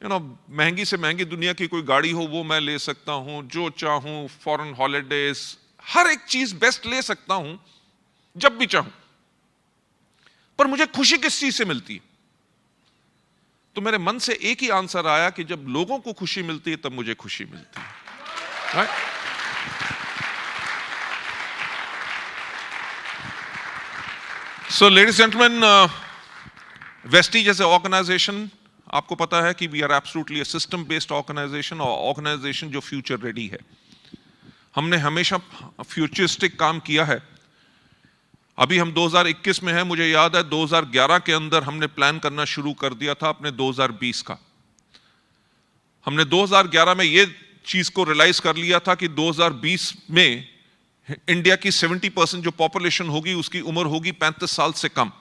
यू नो, महंगी से महंगी दुनिया की कोई गाड़ी हो वो मैं ले सकता हूं, जो चाहूं, फॉरेन हॉलीडेज, हर एक चीज बेस्ट ले सकता हूं जब भी चाहूं, पर मुझे खुशी किस चीज से मिलती है? तो मेरे मन से एक ही आंसर आया कि जब लोगों को खुशी मिलती है तब मुझे खुशी मिलती है, right? So ladies gentleman, Vestige as a organisation, आपको पता है कि we are absolutely a system based organisation, और ऑर्गेनाइजेशन जो फ्यूचर रेडी है। हमने हमेशा फ्यूचरिस्टिक काम किया है। अभी हम 2021 में हैं, मुझे याद है 2011 के अंदर हमने प्लान करना शुरू कर दिया था अपने 2020 का। हमने 2011 में ये चीज को रियलाइज कर लिया था कि 2020 में इंडिया की 70% जो पॉपुलेशन होगी उसकी उम्र होगी 35 साल से कम।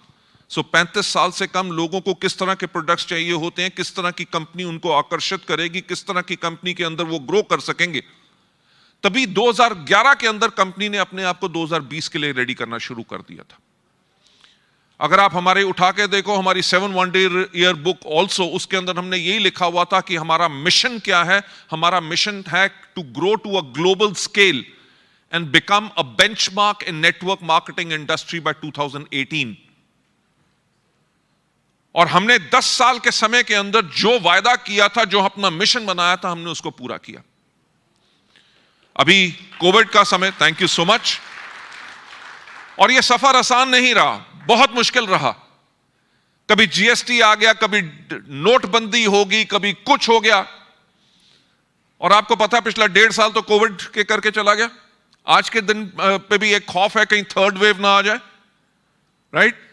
सो 35 साल से कम लोगों को किस तरह के प्रोडक्ट्स चाहिए होते हैं, किस तरह की कंपनी उनको आकर्षित करेगी, किस तरह की कंपनी के अंदर वो ग्रो कर सकेंगे। तभी 2011 के अंदर कंपनी ने अपने आप को 2020 के लिए रेडी करना शुरू कर दिया था। अगर आप हमारे उठा के देखो हमारी 7 वंडर ईयर बुक ऑल्सो, उसके अंदर हमने यही लिखा हुआ था कि हमारा मिशन क्या है। हमारा मिशन है to grow to a global scale and become a benchmark in network marketing industry by 2018। और हमने 10 साल के समय के अंदर जो वायदा किया था, जो अपना मिशन बनाया था, हमने उसको पूरा किया। अभी कोविड का समय, थैंक यू सो मच, और यह सफर आसान नहीं रहा, बहुत मुश्किल रहा। कभी जीएसटी आ गया, कभी नोटबंदी होगी, कभी कुछ हो गया। और आपको पता है पिछला 1.5 साल तो कोविड के करके चला गया। आज के दिन पे भी एक खौफ है कहीं थर्ड वेव ना आ जाए, राइट?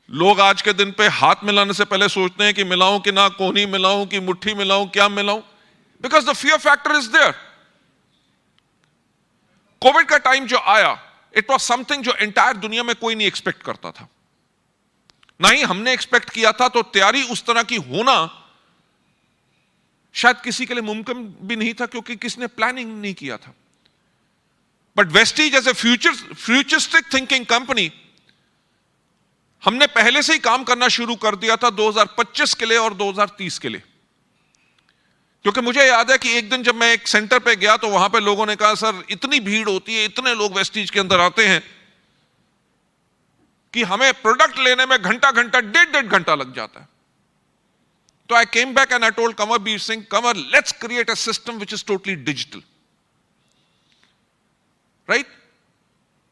लोग आज के दिन पे हाथ मिलाने से पहले सोचते हैं कि मिलाऊं कि ना, कोहनी मिलाऊं कि मुट्ठी मिलाऊं, क्या मिलाऊं, because the fear factor is there. Covid का टाइम जो आया, इट वॉज समथिंग जो एंटायर दुनिया में कोई नहीं एक्सपेक्ट करता था, ना ही हमने एक्सपेक्ट किया था। तो तैयारी उस तरह की होना शायद किसी के लिए मुमकिन भी नहीं था, क्योंकि किसने प्लानिंग नहीं किया था। But Vestige as a futuristic thinking company, हमने पहले से ही काम करना शुरू कर दिया था 2025 के लिए और 2030 के लिए। क्योंकि मुझे याद है कि एक दिन जब मैं एक सेंटर पे गया तो वहां पे लोगों ने कहा, सर इतनी भीड़ होती है, इतने लोग वेस्टीज के अंदर आते हैं कि हमें प्रोडक्ट लेने में घंटा घंटा, 1.5 घंटा लग जाता है। तो I came back and I told Kanwar Bir Singh, Kanwar let's create a system which is totally digital, right?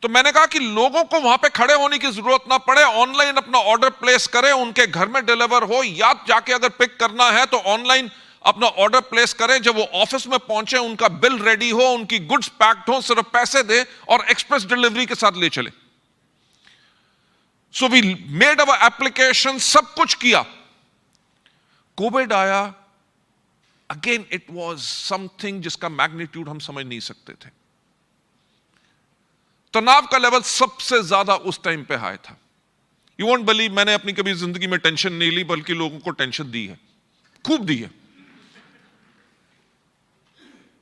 तो मैंने कहा कि लोगों को वहां पे खड़े होने की जरूरत ना पड़े, ऑनलाइन अपना ऑर्डर प्लेस करें, उनके घर में डिलीवर हो, या जाके अगर पिक करना है तो ऑनलाइन अपना ऑर्डर प्लेस करें। जब वो ऑफिस में पहुंचे, उनका बिल रेडी हो, उनकी गुड्स पैक्ड हो, सिर्फ पैसे दे और एक्सप्रेस डिलीवरी के साथ ले चले। So we made our application, सब कुछ किया। कोविड आया, अगेन इट वाज समथिंग जिसका मैग्नीट्यूड हम समझ नहीं सकते थे। तनाव का लेवल सबसे ज्यादा उस टाइम पे हाई था। यू वोंट बिलीव, मैंने अपनी कभी जिंदगी में टेंशन नहीं ली, बल्कि लोगों को टेंशन दी है, खूब दी है।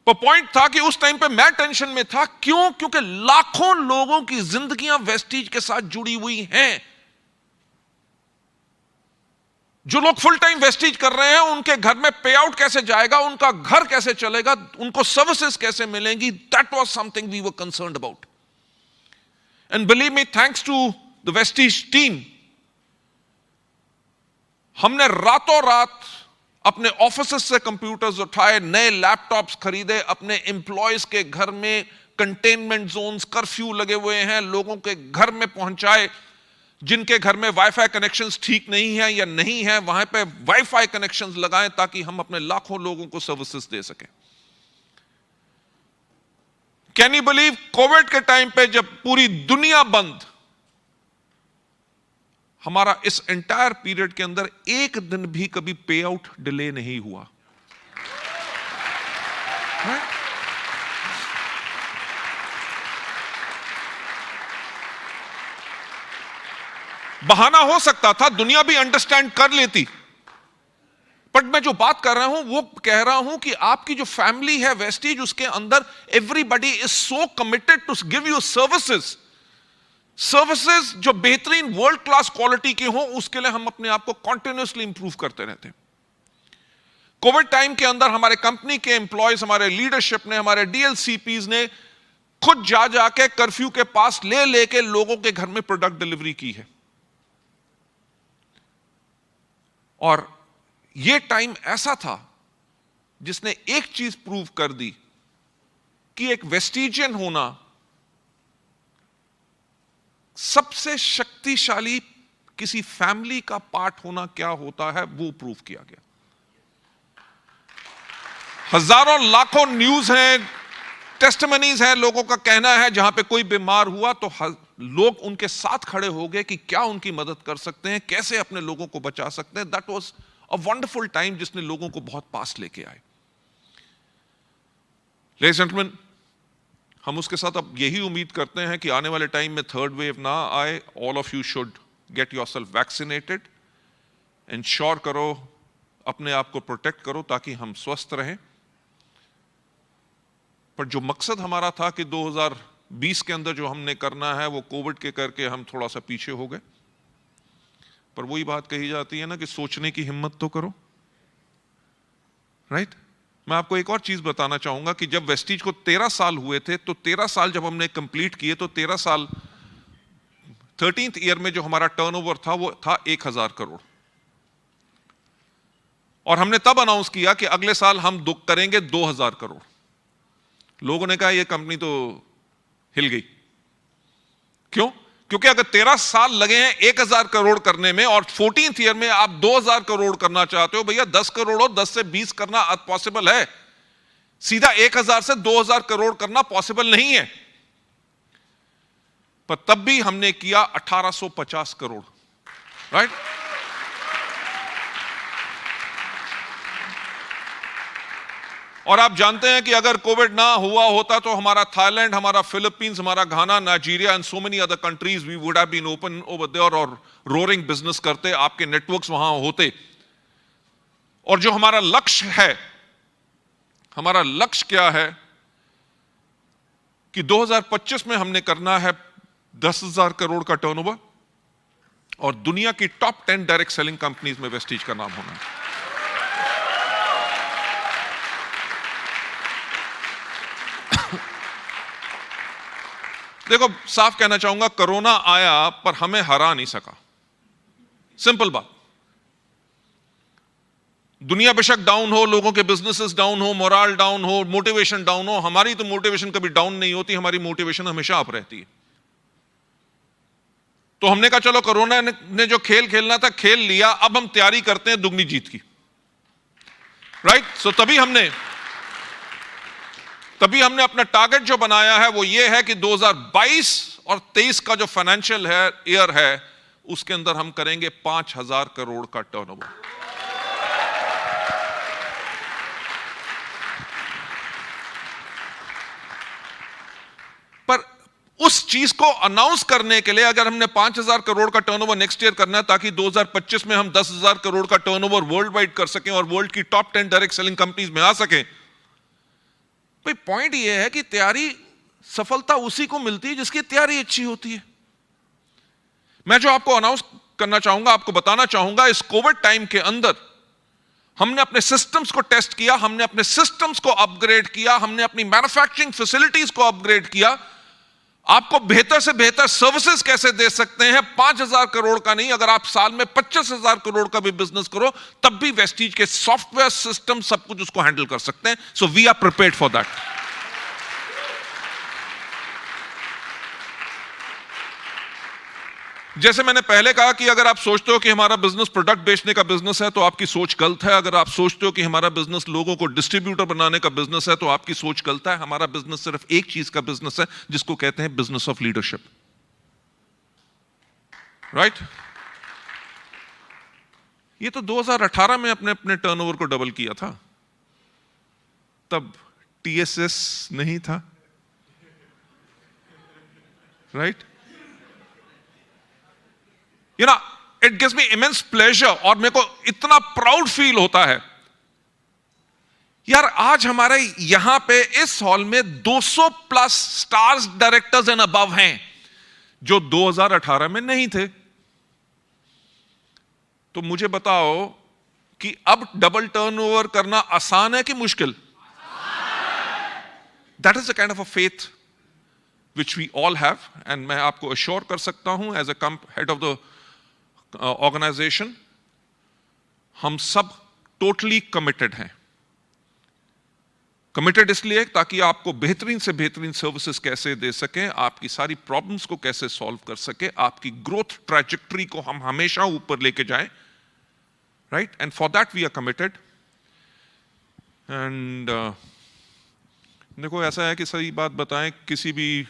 पर पॉइंट था कि उस टाइम पे मैं टेंशन में था। क्यों? क्योंकि लाखों लोगों की जिंदगियां वेस्टीज के साथ जुड़ी हुई हैं। जो लोग फुल टाइम वेस्टीज कर रहे हैं, उनके घर में पे आउट कैसे जाएगा, उनका घर कैसे चलेगा, उनको सर्विसेज कैसे मिलेंगी, that was something we were concerned about. And believe me, thanks to the Vestige team, हमने रातों रात अपने ऑफिस से कंप्यूटर्स उठाए, नए लैपटॉप्स खरीदे, अपने एम्प्लॉयज के घर में कंटेनमेंट जोन्स, कर्फ्यू लगे हुए हैं, लोगों के घर में पहुंचाए। जिनके घर में वाईफाई कनेक्शंस ठीक नहीं है या नहीं है, वहां पे वाईफाई कनेक्शंस लगाएं ताकि हम अपने लाखों लोगों को सर्विसेज दे सकें। कैन यू बिलीव, कोविड के टाइम पे जब पूरी दुनिया बंद, हमारा इस एंटायर पीरियड के अंदर एक दिन भी कभी पे आउट डिले नहीं हुआ। बहाना हो सकता था, दुनिया भी अंडरस्टैंड कर लेती, बट मैं जो बात कर रहा हूं वो कह रहा हूं कि आपकी जो फैमिली है वेस्टीज, उसके अंदर everybody is so committed to give you services जो बेहतरीन वर्ल्ड क्लास क्वालिटी की हो। उसके लिए हम अपने आप को कॉन्टिन्यूसली इंप्रूव करते रहते हैं। कोविड टाइम के अंदर हमारे कंपनी के एम्प्लॉयज, हमारे लीडरशिप ने, हमारे डीएलसीपीज ने खुद जा जाके कर्फ्यू के पास ले लेके लोगों के घर में प्रोडक्ट डिलीवरी की है। और यह टाइम ऐसा था जिसने एक चीज प्रूव कर दी कि एक वेस्टीजियन होना, सबसे शक्तिशाली किसी फैमिली का पार्ट होना क्या होता है, वो प्रूव किया गया। हजारों लाखों न्यूज हैं, टेस्टिमनीज हैं, लोगों का कहना है जहां पे कोई बीमार हुआ तो लोग उनके साथ खड़े हो गए कि क्या उनकी मदद कर सकते हैं, कैसे अपने लोगों को बचा सकते हैं। That was a wonderful time जिसने लोगों को बहुत पास लेके आए। लेडीज एंड जेंटलमैन, हम उसके साथ अब यही उम्मीद करते हैं कि आने वाले टाइम में थर्ड वेव ना आए। All of you should get yourself vaccinated, ensure करो, अपने आप को प्रोटेक्ट करो ताकि हम स्वस्थ रहें। पर जो मकसद हमारा था कि 2020 के अंदर जो हमने करना है वो कोविड के करके हम थोड़ा सा पीछे हो गए। पर वही बात कही जाती है ना कि सोचने की हिम्मत तो करो, राइट? मैं आपको एक और चीज बताना चाहूंगा कि जब वेस्टीज को 13 साल हुए थे, तो 13 साल जब हमने कंप्लीट किए तो 13 साल 13th ईयर में जो हमारा टर्नओवर था वो था 1000 करोड़। और हमने तब अनाउंस किया कि अगले साल हम करेंगे 2000 करोड़। लोगों ने कहा ये कंपनी तो हिल गई। क्यों? क्योंकि अगर 13 साल लगे हैं 1000 करोड़ करने में और 14th ईयर में आप 2000 करोड़ करना चाहते हो, भैया 10 करोड़ और 10 से 20 करना पॉसिबल है, सीधा 1000 से 2000 करोड़ करना पॉसिबल नहीं है। पर तब भी हमने किया 1850 करोड़, राइट? और आप जानते हैं कि अगर कोविड ना हुआ होता तो हमारा थाईलैंड, हमारा फिलीपींस, हमारा Ghana, Nigeria and so many other countries we would have been open over there और रोरिंग बिजनेस करते, आपके नेटवर्क्स वहां होते। और जो हमारा लक्ष्य है, हमारा लक्ष्य क्या है कि 2025 में हमने करना है 10,000 करोड़ का टर्नओवर और दुनिया की टॉप 10 डायरेक्ट सेलिंग कंपनीज में वेस्टीज का नाम होना है। देखो, साफ कहना चाहूंगा, कोरोना आया पर हमें हरा नहीं सका। सिंपल बात। दुनिया बेशक डाउन हो, लोगों के बिजनेसेस डाउन हो, मोरल डाउन हो, मोटिवेशन डाउन हो, हमारी तो मोटिवेशन कभी डाउन नहीं होती, हमारी मोटिवेशन हमेशा अप रहती है। तो हमने कहा चलो कोरोना ने जो खेल खेलना था खेल लिया, अब हम तैयारी करते हैं दुगनी जीत की, राइट? सो तभी हमने अपना टारगेट जो बनाया है वो ये है कि 2022 और 23 का जो फाइनेंशियल ईयर है उसके अंदर हम करेंगे 5000 करोड़ का टर्नओवर। पर उस चीज को अनाउंस करने के लिए अगर हमने 5000 करोड़ का टर्नओवर नेक्स्ट ईयर करना है ताकि 2025 में हम 10,000 करोड़ का टर्नओवर वर्ल्ड वाइड कर सकें और वर्ल्ड की टॉप 10 डायरेक्ट सेलिंग कंपनीज में आ सकें, भाई पॉइंट यह है कि तैयारी, सफलता उसी को मिलती है जिसकी तैयारी अच्छी होती है। मैं जो आपको अनाउंस करना चाहूंगा, आपको बताना चाहूंगा, इस कोविड टाइम के अंदर हमने अपने सिस्टम्स को टेस्ट किया, हमने अपने सिस्टम्स को अपग्रेड किया, हमने अपनी मैन्युफैक्चरिंग फैसिलिटीज को अपग्रेड किया। आपको बेहतर से बेहतर सर्विसेज कैसे दे सकते हैं, 5000 करोड़ का नहीं, अगर आप साल में 25,000 करोड़ का भी बिजनेस करो तब भी वेस्टीज के सॉफ्टवेयर सिस्टम सब कुछ उसको हैंडल कर सकते हैं। So we are prepared for that. जैसे मैंने पहले कहा कि अगर आप सोचते हो कि हमारा बिजनेस प्रोडक्ट बेचने का बिजनेस है तो आपकी सोच गलत है। अगर आप सोचते हो कि हमारा बिजनेस लोगों को डिस्ट्रीब्यूटर बनाने का बिजनेस है तो आपकी सोच गलत है। हमारा बिजनेस सिर्फ एक चीज का बिजनेस है जिसको कहते हैं बिजनेस ऑफ लीडरशिप, राइट? ये तो 2018 में अपने टर्नओवर को डबल किया था, तब टीएसएस नहीं था, right? You know, it gives me immense pleasure और मेरे को इतना प्राउड फील होता है यार, आज हमारे यहां पे इस हॉल में 200 plus stars directors and above हैं जो 2018 में नहीं थे। तो मुझे बताओ कि अब डबल टर्नओवर करना आसान है कि मुश्किल? That is the kind of a faith which we all have, and मैं आपको अश्योर कर सकता हूं as a head of the organisation, हम सब टोटली कमिटेड हैं। कमिटेड इसलिए ताकि आपको बेहतरीन से बेहतरीन सर्विसेज कैसे दे सकें, आपकी सारी प्रॉब्लम्स को कैसे सॉल्व कर सके, आपकी ग्रोथ ट्रैजेक्टरी को हम हमेशा ऊपर लेके जाएं, right? And for that we are committed. And देखो, ऐसा है कि सही बात बताएं, किसी भी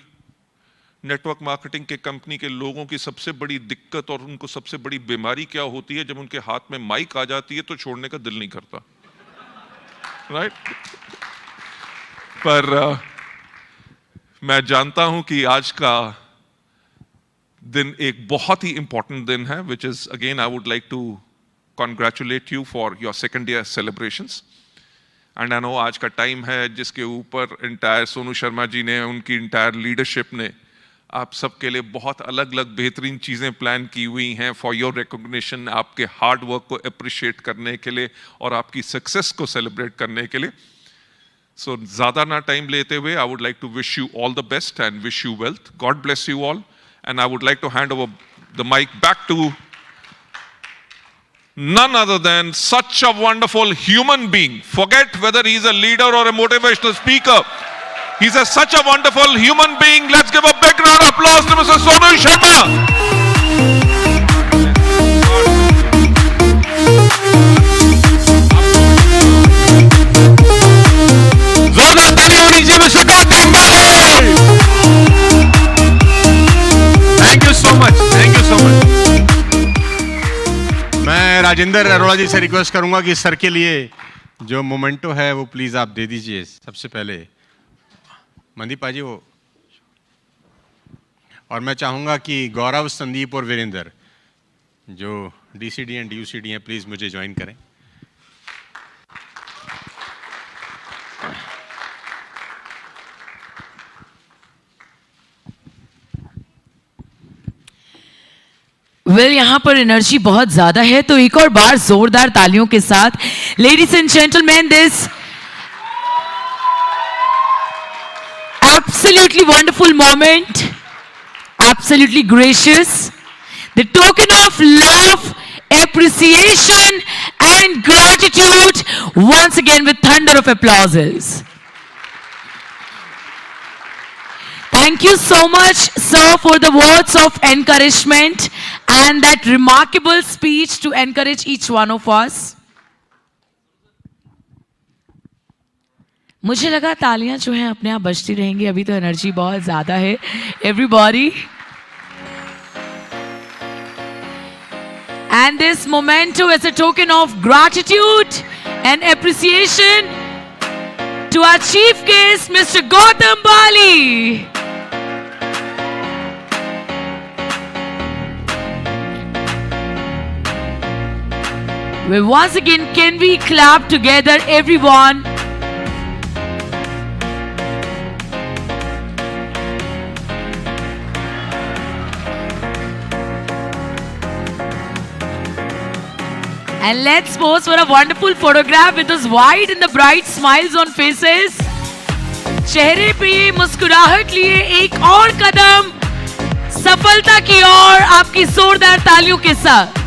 नेटवर्क मार्केटिंग के कंपनी के लोगों की सबसे बड़ी दिक्कत और उनको सबसे बड़ी बीमारी क्या होती है? जब उनके हाथ में माइक आ जाती है तो छोड़ने का दिल नहीं करता, राइट? पर मैं जानता हूं कि आज का दिन एक बहुत ही इंपॉर्टेंट दिन है, which is again I would like to congratulate you for your second year celebrations. And I know आज का टाइम है जिसके ऊपर इंटायर सोनू शर्मा जी ने, उनकी इंटायर लीडरशिप ने आप सबके लिए बहुत अलग अलग बेहतरीन चीज़ें प्लान की हुई हैं फॉर योर रिकॉग्निशन, आपके हार्ड वर्क को अप्रिशिएट करने के लिए और आपकी सक्सेस को सेलिब्रेट करने के लिए. सो ज़्यादा ना टाइम लेते हुए I would like to wish you all the best and wish you wealth. God bless you all. And I would like to hand over the mic back to none other than such a wonderful human being. Forget whether he's a leader or a motivational speaker. He's such a wonderful human being. Let's give a big round of applause to Mr. Sonu Sharma. जोरदार तालियां होनी चाहिए Mr. Gautam Bali. Thank you so much. मैं राजेंद्र अरोड़ा जी से request करूंगा कि sir के लिए जो मोमेंटो है वो प्लीज आप दे दीजिए. सबसे पहले मनदीप जी वो, और मैं चाहूंगा कि गौरव, संदीप और वीरेंद्र जो डीसीडी एंड यूसीडी हैं प्लीज मुझे ज्वाइन करें. यहाँ पर एनर्जी बहुत ज्यादा है, तो एक और बार जोरदार तालियों के साथ ladies and gentleman, this absolutely wonderful moment, absolutely gracious, the token of love, appreciation and gratitude, once again with thunder of applauses. Thank you so much, sir, for the words of encouragement and that remarkable speech to encourage each one of us. मुझे लगा तालियां जो हैं अपने आप बजती रहेंगी, अभी तो एनर्जी बहुत ज़्यादा है. Everybody. And this memento is a token of gratitude and appreciation to our chief guest, Mr. Gautam Bali. Well, once again, can we clap together, everyone? And let's pose for a wonderful photograph with those wide and the bright smiles on faces. चेहरे पे ये मुस्कुराहट लिए एक और कदम सफलता की ओर आपकी जोरदार तालियों के साथ.